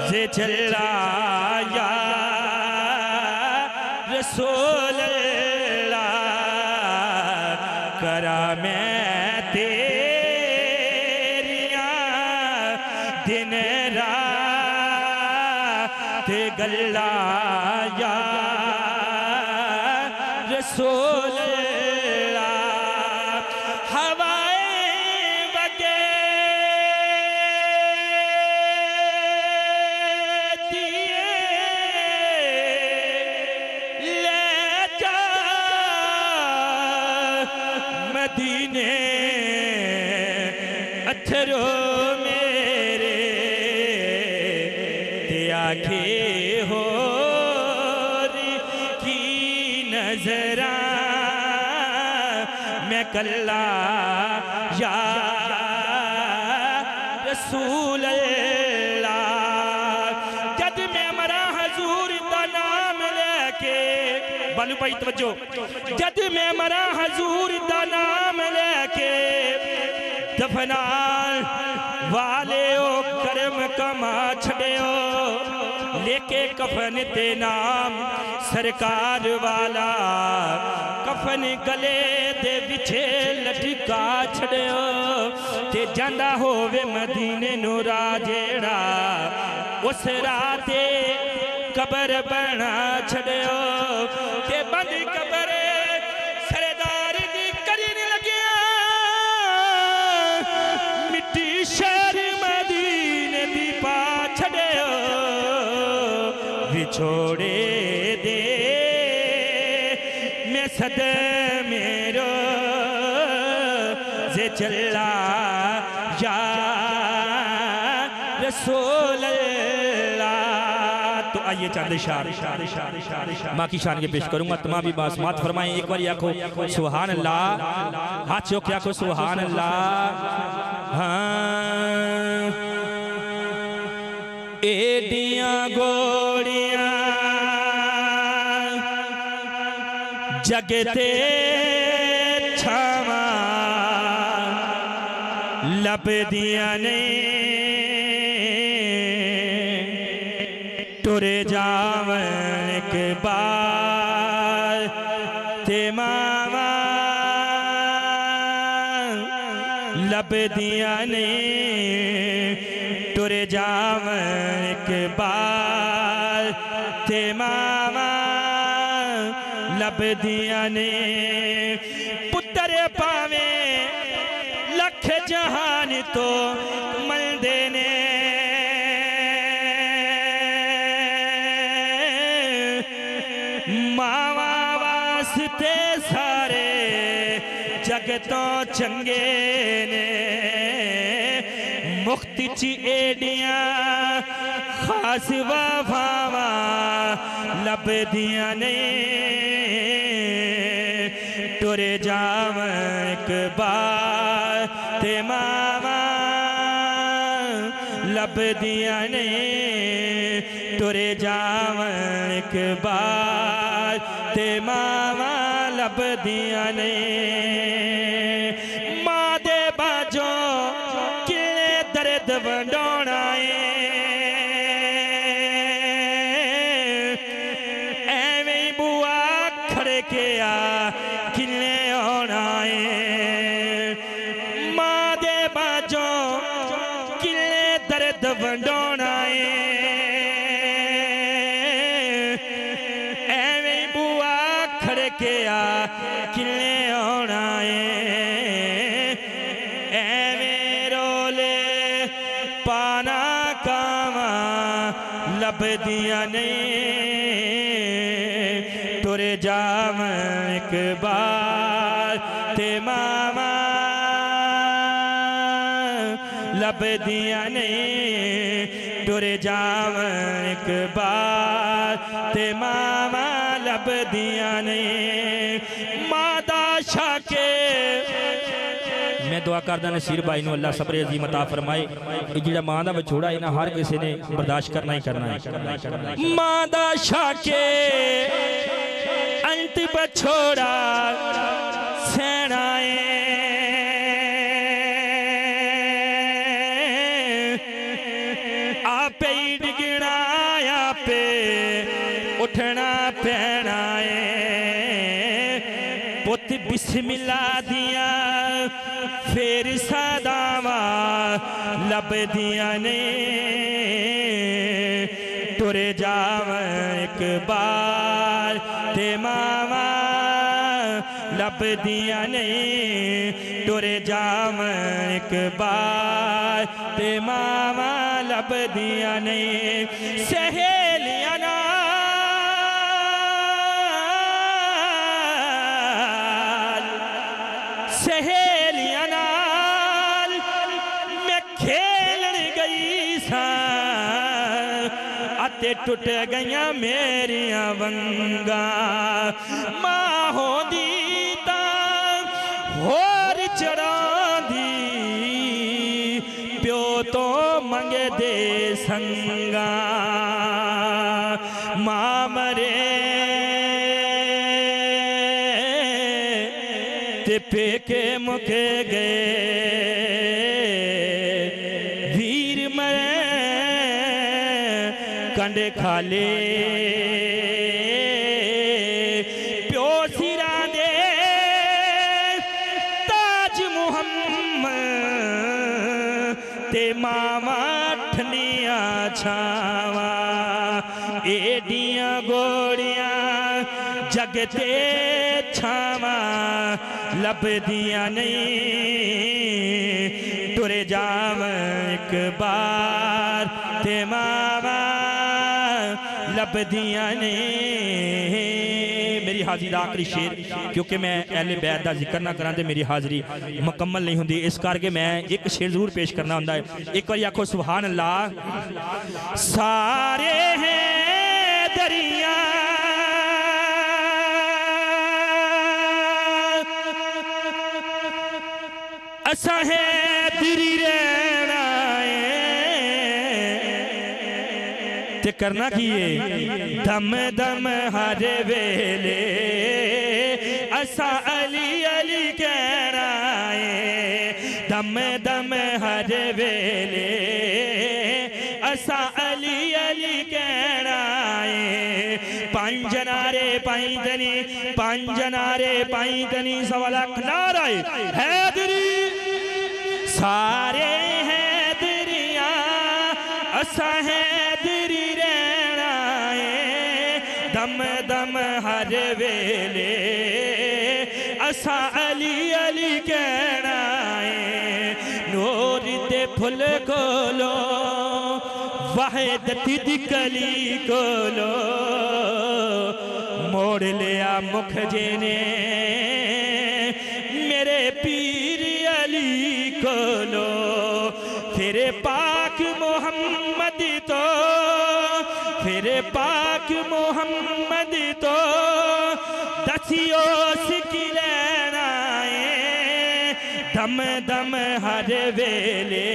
से चला या रसूल अल्लाह करा मैं तेरिया दिन रात गल्ला या रसूल अथरो मेरे ते आखे हो की नजरा मैं कल्ला या रसूल अल्लाह। जद मैं मरा हजूर दा नाम लेके बालू भाई तवज्जो, जद मैं मरा हजूर दा नाम लेके दफनाल वाले ओ करम कमा छड़ियो लेके कफन ते नाम सरकार वाला कफन गले दे विछे लटका छड़ियो ते जांदा होवे मदीने नु राजेड़ा उस राते कबर बना छड़ियो ते बंद कबर सरदार दी करीन लगिया शहर मदीने दी पा छड़ियो विछोड़े दे मैं सद मेरो से चला या रसूल अल्लाह। तो आइए चंद शार माँ की शान के पेश करूंगा। तमाम भी बासमात फरमाएं। एक बार आखो सुभान अल्लाह, हाथ चौक आखो सुभान अल्लाह। हाँ एडियां गोड़ियां जगते छावा लपदियां ने टुरे जावन के बाद ते मामा लपदियां ने टुर जावन के बाद ते मामा लपदियां ने पुत्र पावे लख जहान तो मलदे ने मावा वास्ते सारे जगतों चंगे ने मुक्ति ची एडियां खास वफावा लपदियां ने टुरे जावन के बाद ते मामा लपदियां ने टुरे जावन के बाद ते मामा लपदियां ने मां दे बाजो किले दर्द वंडोना एवें बुआ खड़े के आ किले होना मां दे बाजो किले दर्द वंडोना एवें बुआ खड़े के आ किले होना पाना कावा लपदियां ने टुरे जावन के बाद ते मामा लभदियां ने टुर जावां एक बार ते मावा लभदियां ने मादा शाके। मैं दुआ करदा नसीर भाई नूं अल्लाह सब्र अजीम अता फरमाए। ये जिहड़ा मां दा विछोड़ा है ना हर किसी ने बर्दाश्त करना ही करना है। मां दा शाके अंत बछोड़ा सैना आपे ही डिगना आपे उठना पैना है। पुत बिस्मिल्ला दिया फिर सदावा लभदियां ने टुर जावां एक बार ते मावा लभदियां ने टुर जावां एक बार ते मावा लभदियां ने सहेलियां नाल सहेलियां नाल मैं खेलन गई सां टुट गईयां मेरियां वंगा। मां होंदी तां होर चढ़ांदी प्यो तो मंगदे संगा। मां मरे ते पेके मुके गए वीर मरे कंडे खाले प्यो सिरा दे ताज मुहम्मद ते मावा ठंडिया छावा। एडियां गोड़ियां जगते छावा लभदियां नहीं टुर जावां एक बार ते मावा लभदियां ने। मेरी हाजिरी दा आखिरी शेर क्योंकि मैं अहले बैत दा जिक्र ना करा तो मेरी हाजिरी मुकम्मल नहीं होंदी, इस करके मैं एक शेर जरूर पेश करना होंदा है। एक बार आखो सुभान अल्लाह। सारे हैं दरिया असा है दिरी रहना ते करना की दम दम हर वेले असा अली अली कहना है। दम दम हर वेले असा अली अली कहना है। पंज नारे पाई दनी सवा लाख नारा हैदरी। सारे हैदरिया असा हैदरी रहना है। दम दम हर वेले असा अली अली कहना है। नूर दे फुल कोलो वाहिदती दी कली कोलो मोड़ लिया मुख जेने मेरे पीर अली कोलो। फिर पाक मोहम्मद तो फिर पाक मोहम्मद तो दसियो सिकी लेना है। दम दम हर वेले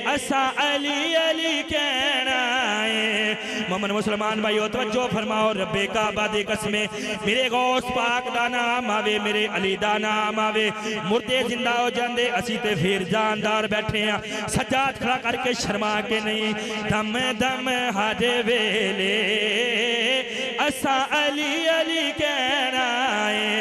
असा अली अली कहना है। मोहम्मद मुसलमान भाई तवज्जो फरमाओ। रब्बे काबा दी कसमें मेरे गौस पाक दा नाम आवे मेरे अली दा नाम आवे मुर्दे जिंदा हो जांदे असी ते फिर जानदार बैठे हैं सजाद खड़ा करके शर्मा के नहीं। दम दम हर वेले असा अली अली कहना है।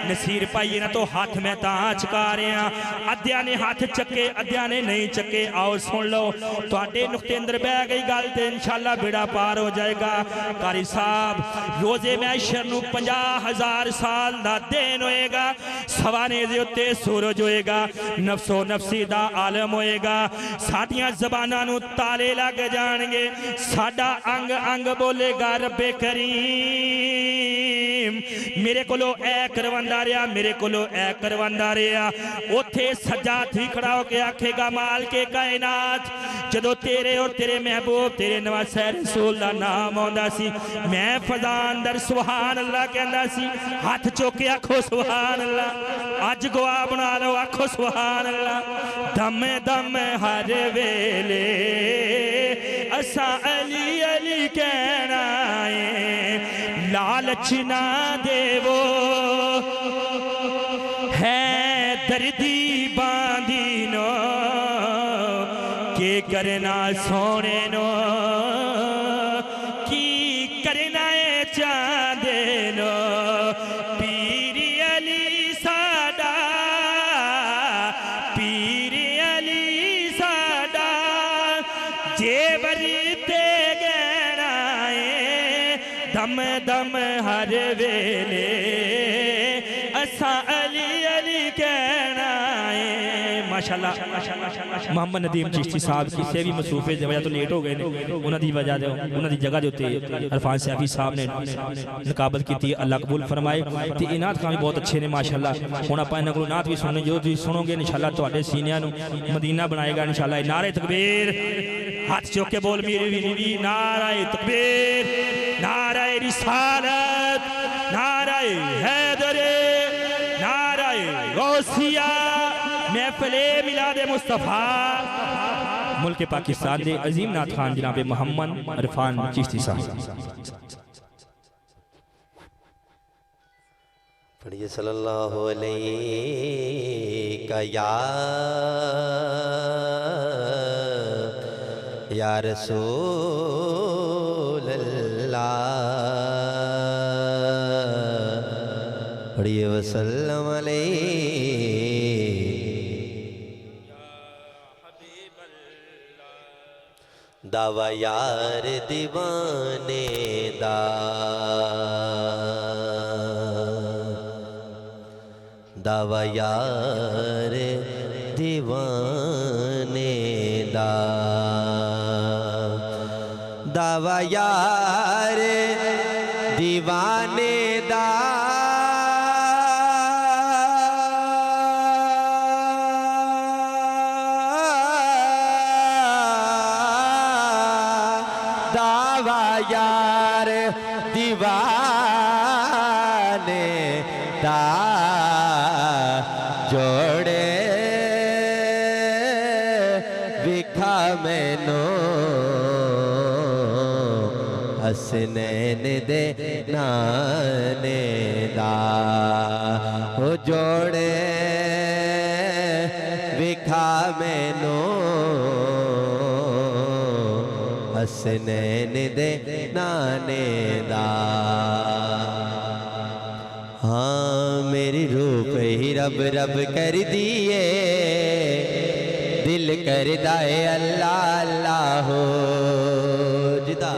नसीर पाई ना तो हाथ में तां चका रहे हैं अद्या ने हाथ चके अद्या ने नहीं चके। आओ सुन लो तुहाडे नुक्ते अंदर बह गई गल ते इंशाअल्लाह बेड़ा पार हो जाएगा। कारी साहब रोजे मैशर नूं 50,000 साल दा दिन होएगा। सवाने दे उत्ते सूरज होएगा। नफसो नफसी दा आलम होएगा। साडियां ज़बानां नूं ताले लग जाणगे। साडा अंग अंग बोलेगा रब्बे करीम मेरे कोलो ऐ करवांदा रहा, मेरे कोलो ऐ करवांदा रहा। उथे सज्जा थी खड़ा होके आखेगा माल के कायनात, जदों तेरे और तेरे महबूब तेरे नवासे रसूल दा नाम आउंदा सी, मैं फज़ा अंदर सुभान अल्लाह कहंदा सी। हाथ चुक के आखो सुभान अल्लाह, अज गवाह बना लो आखो सुभान अल्लाह। दम दम हर वेले असा अली अली कहना है, लालच ना देवो है दर्दी बांधी नो, के करना सोने नो की करना है चांदे नो। पीरी अली साडा, पीरी अली साडा, जेवर ते गहना है, दम दम हर वेले असा अली अली कहना है। माशाअल्लाह मोहम्मद नदीम चिश्ती साहब की सेवी मसरूफे की वजह तो लेट हो गए ने, उन्होंने वजह दे उन्होंने जगह दे उत्ते अरफान सैफी साहब ने नकाबत की थी, अल्लाह कबूल फरमाए। ते इनात खां भी बहुत अच्छे ने माशाअल्लाह। हुण आपां इन्हां कोलों नात भी सुनने, जो तुसीं सुनोगे इंशाअल्लाह तुहाडे सीनियां नूं मदीना बनाएगा इंशाअल्लाह। नारे तकबीर, हाथ चुक के बोल मेरी भी नारे तकबीर, नारे रिसालत, नारे हैदरे, नारे गौसिया, महफिले मिलादे मुस्तफ़ा। मुल्क पाकिस्तान के अजीम नाथ खान जनाब मोहम्मद अरफान चिश्ती साहब। पढ़िए सल्लल्लाहु अलैहि या रसूल अल्लाह, पढ़िए वसल्लम अलैहि दावा यार दीवाने दा, दावा यार दीवाने दा, दावा यार दीवाने दा, दावा यार दीवाने दा, जोड़े विखा मैनू हसनैन दे नाने दा, हो जोड़े विखा मैनू हसनैन दे नाने दा। हाँ मेरी रूप ही रब रब कर दिए, दिल कर दाए अल्लाह अल्लाह हो। जिदा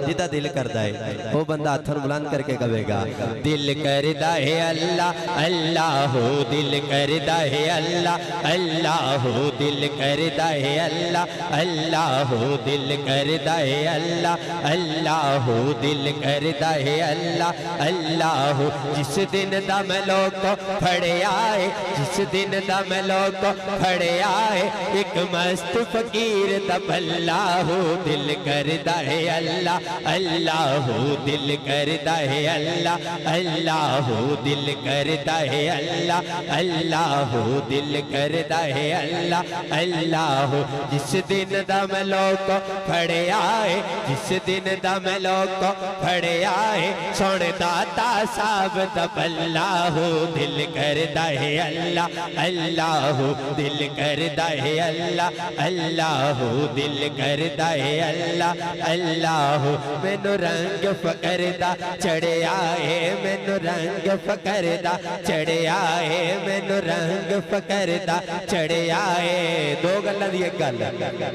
जिदा दिल करदा है वो बंदा हथ बुलंद करके कहेगा, दिल करदा है अल्लाह अल्लाह हो, दिल करदा है अल्लाह अल्लाह हो, दिल करदा है अल्लाह अल्लाह हो, दिल करदा है अल्लाह अल्लाह हो, दिल करदा है अल्लाह अल्लाह हो। जिस दिन दा मैं लोग को फड़े आए, जिस दिन दा मैं लोग को फड़े आए, एक मस्त फकीर दा भला हो, दिल करदा है अल्लाह अल्लाह हो, दिल करदा है अल्लाह अल्लाह हो, दिल करदा है अल्लाह अल्लाह हो, दिल करदा है अल्लाह अल्लाह हो। जिस दिन दा मैं लोग को फड़े आए, जिस दिन दा मैं लोग को फड़े आए, सुन दाता साहब दा भला हो, दिल करदा है अल्लाह अल्लाह हो, दिल करदा है अल्लाह अल्लाह हो, दिल करदा है अल्लाह अल्लाह हो। मैनू रंग फकर दा चढ़े आए, मैनू रंग फकर दा चढ़े आए, मैनू रंग फकर दा चढ़े आए। दो गल्लां दी एक गल,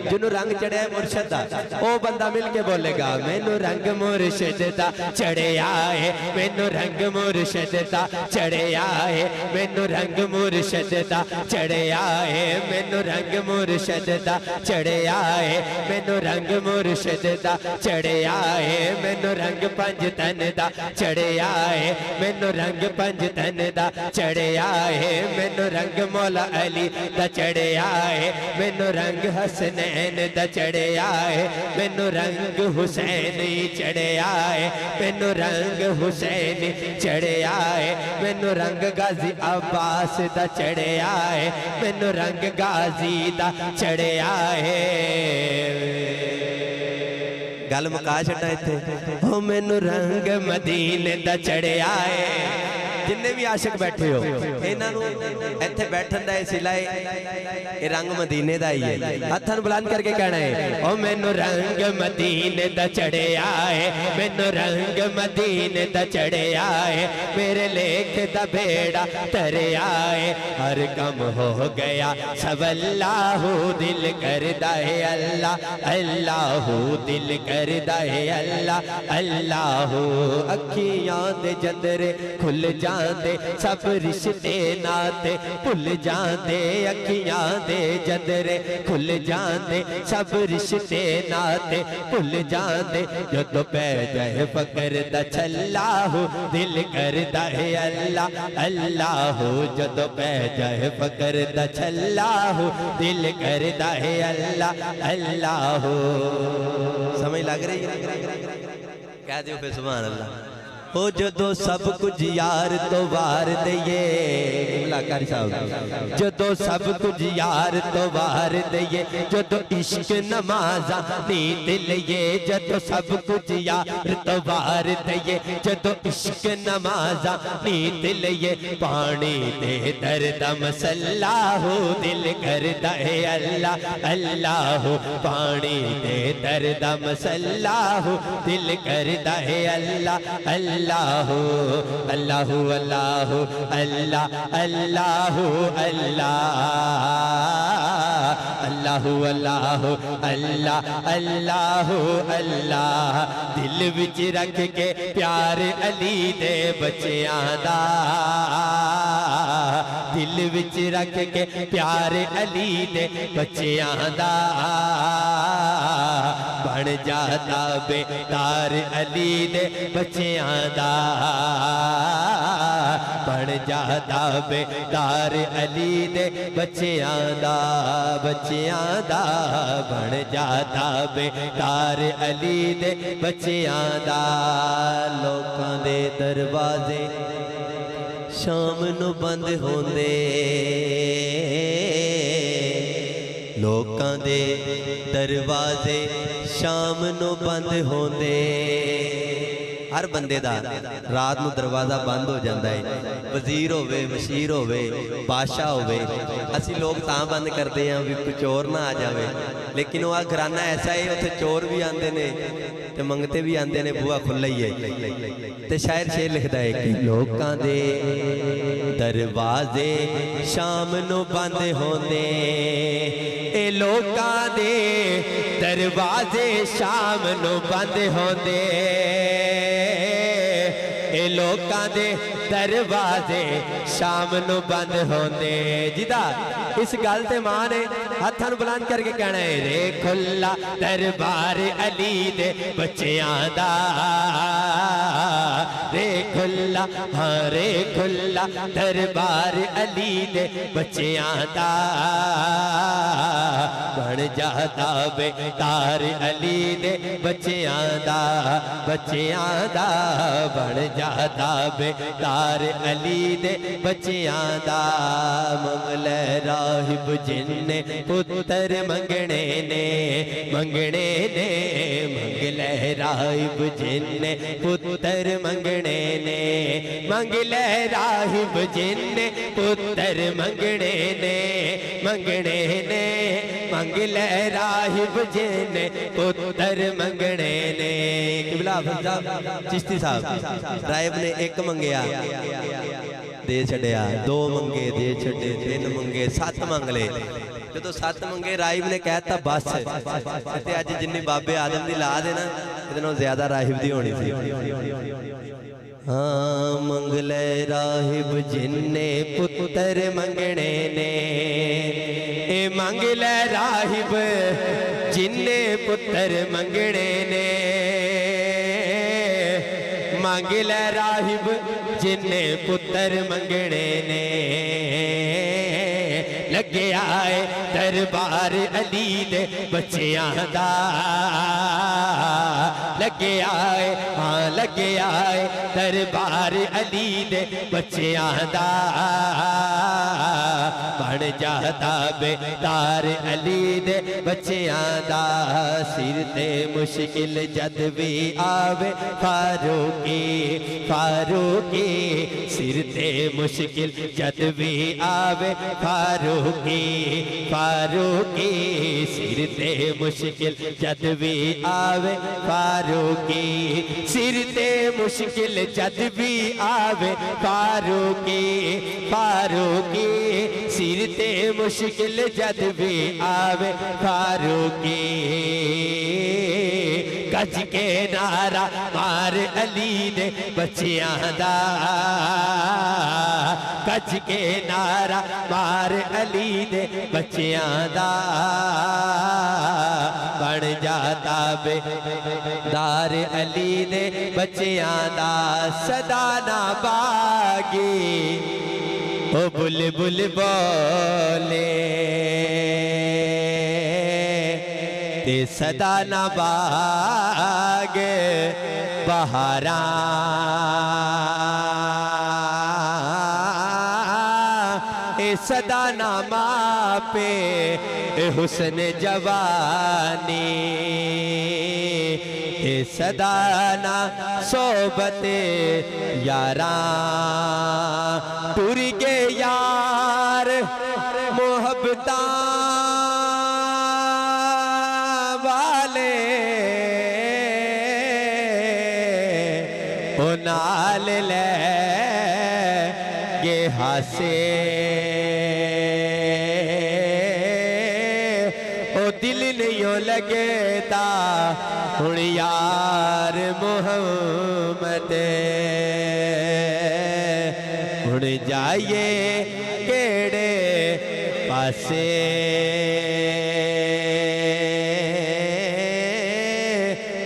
जिन्नू रंग चढ़े मुर्शद दा ओ बंदा मिल के बोलेगा, मैनू रंग मुर्शद दा चढ़े आए, मैनू रंग मुर्शद दा चढ़े आए, मैनू रंग मुर्शद दा चढ़े आए, मैनू रंग मुर्शद दा चढ़े आए, मैनू रंग मुर्शद दा चढ़े आए, मैनू रंग पंज तन दा चढ़े आए, मैनू रंग पंज तन दा चढ़िया है, मैनू रंग मौला अली दा चढ़िया है, मैनू रंग हसनैन दा चढ़िया है, मैनू रंग हुसैन चढ़िया है, मैनू रंग हुसैन चढ़िया है, मैनू रंग गाजी अब्बास दा चढ़िया है, मैनू रंग गाजी दा चढ़िया है। गल मुका छड्डा इत्थे, ओ मैनू रंग मदीने दा चढ़िया है। जिन्ने भी आशिक बैठे हो इन्हां नूं इत्थे बैठन दा सिला ये रंग मदीने दा ही है। हत्थां नूं बुलंद करके कहना है, ओ मैनू रंग मदीने दा चढ़िया है, मैनू रंग मदीने दा चढ़िया है, मेरे लेख दा बेड़ा तरया है, हर कम हो गया सब अल्लाह दिल करदा है अल्लाह अल्लाह दिल करदा है अल्लाह अल्लाह। अखियां दे जंदरे खुल जाते सब रिश्ते नाते भुल जाते, अखियां दे जंदरे खुल जाते सब रिश्ते नाते भुल जाते, जदों पै जाए फकर दा छल्ला हो दिल करदा है अल्लाह अल्लाह, जदों पै जाए फकर दा छल्ला हो दिल करदा है अल्लाह अल्लाह। समझ लग रही है? कह दो फिर सुभान अल्लाह। ओ जदों सब कुछ यार तो वार दइए, कारी साहब जदों सब कुछ यार तो वार दइए, जदों इश्क नमाजा नीत लइए, जदों सब कुछ यार तो वार दइए, जदों इश्क नमाजा नीत लइए, पानी दे दर्द मसल्ला हो दिल करदा है अल्लाह अल्लाह, पानी दे दर्द मसल्ला हो दिल करदा है अल्लाह अल्लाह अल्लाह अल्लाह अल्लाह अल्लाह अल्लाह अल्लाह अल्लाह अल्लाह अल्लाह। दिल विच रख के प्यार अली दे बच्चियां दा, दिल विच रख के प्यार अली दे बच्चियां दा, बन जाता बेकार अली दे बच्चियां दा, बन जाता बेकार अली दे बच्चियां दा, बच्चियां दा बन जाता बेकार अली दे बच्चियां दा। लोकां दे दरवाजे शाम नू बंद होंदे, लोकां दे दरवाजे शाम नू बंद होंदे। हर बंदे दा रात नू दरवाजा बंद हो जाता है, वजीर होवे मशीर होवे बादशाह होवे, असी लोग तां बंद करते हैं भी कोई चोर ना आ जाए, लेकिन वह घराना ऐसा है उत्थे चोर भी आते ने ते मंगते भी आते ने, बूहा खुला ही है। ते शायर शेर लिखता है कि लोकां दे दरवाजे शाम नू बंद होंदे, ए लोकां दे दरवाजे शाम नू बंद होंदे, ए लोकां दे दरवाजे शाम नू बंद होंदे। जिदा इस गल ते मां ने हत्थां नू बुलंद करके कहना है, रे खुला दरबार अली दे बच्चियां दा, रे खुला हाँ रे खुला दरबार अली दे बच्चियां दा, बन जाता बेकार अली दे बच्चियां दा, बच्चियां दा बन जाता बेकार अली दे बच्चियां दा। मंगले राहिब जिन्ने पुत्र मंगने ने, मंगने ने मंगले राहिब जिन्ने पुत्र मंगने ने, मंगले राहिब जिन्ने पुत्र मंगने ने, मंगने ने मंगले राहिब जिन्ने पुत्र मंगने ने। किबला साहब चिश्ती साहब राहिब ने एक मंगया दे छड़िया, दो मंगे दे छड़े, तीन मंगे सत्त मंग ले, जो सत्त मंगे राहिब ने कहता बस, अज जिन्नी बाबे आदम की ला देना ये ज्यादा राहिब की होनी थी। हाँ मंगले राहिब जिन्ने पुत्र मंगने ने, ए मंगले राहिब जिन्ने पुत्र मंगने ने, मंग लै राहिब जिन्ने पुत्र मंगने ने लगे आए दरबार अली दे बच्चियां दा लगे आए हाँ लगे आए दरबार अली दे बच्चियां दा बन जाता बेदार अली दे बच्चियां दा सिर ते मुश्किल जद भी आवे फारूकी फारूकी सिर ते मुश्किल जद भी आवे फारूकी फारूकी सिर ते मुश्किल जद भी आवे फारूकी सिर ते मुश्किल जद भी आवे फारूकी फारूकी सिर ते मुश्किल जद भी आवे फारूकी गज के नारा मार अली दे बच्चियां दा गज के नारा मार अली दे बच्चियां दा बन जाता बेदार अली दे बच्चियां दा सदा ना बागी ओ बुलबुल बोले ते सदा ना बाग बहारा ए सदा ना मापे ए हुस्न जवानी ए सदा ना सोबत यारा टुर के यार मोहब्बता नाल ले गे हासे ओ दिल नहीं लगेता हुण यार मोहम्मद हुण जाइए केड़े पासे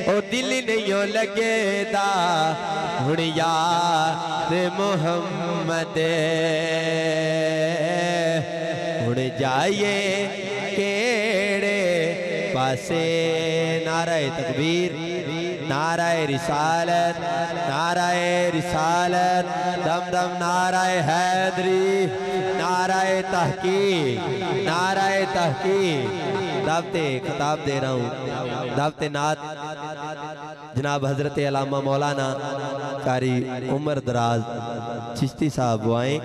ओ दिल नहीं लगेता हुण यार मोहम्मद हुण जाइए केड़े पासे नाराए तकबीर नाराए रिसालत नाराए रिसालत दम दम नाराए हैदरी नाराए तहकीक नाराए तहकीक दावते खिताब दे रहा हूँ दावते नात जनाब हजरत अल्लामा मौलाना कारी उमर दराज चिश्ती साहब वो आए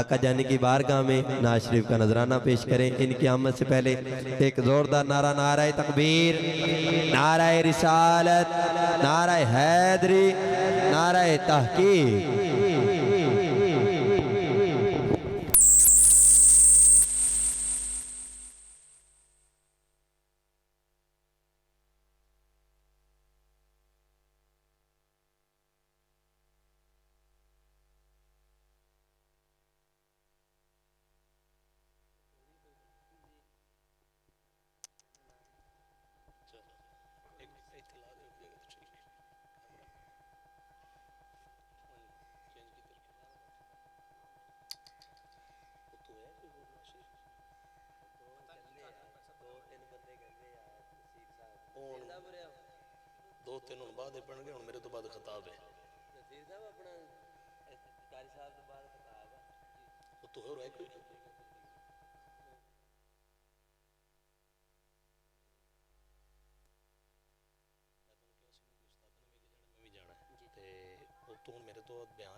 आका जाने की बारगाह में नाज शरीफ का नजराना पेश करें। इनकी आमद से पहले एक जोरदार नारा नाराए तकबीर नाराए रिसालत नाराए हैदरी नाराए तहकीक। दो तीन हुण बाद बन गए हुण मेरे तो बाद खिताब है तो हो रहा है कोई मेरे तो बयान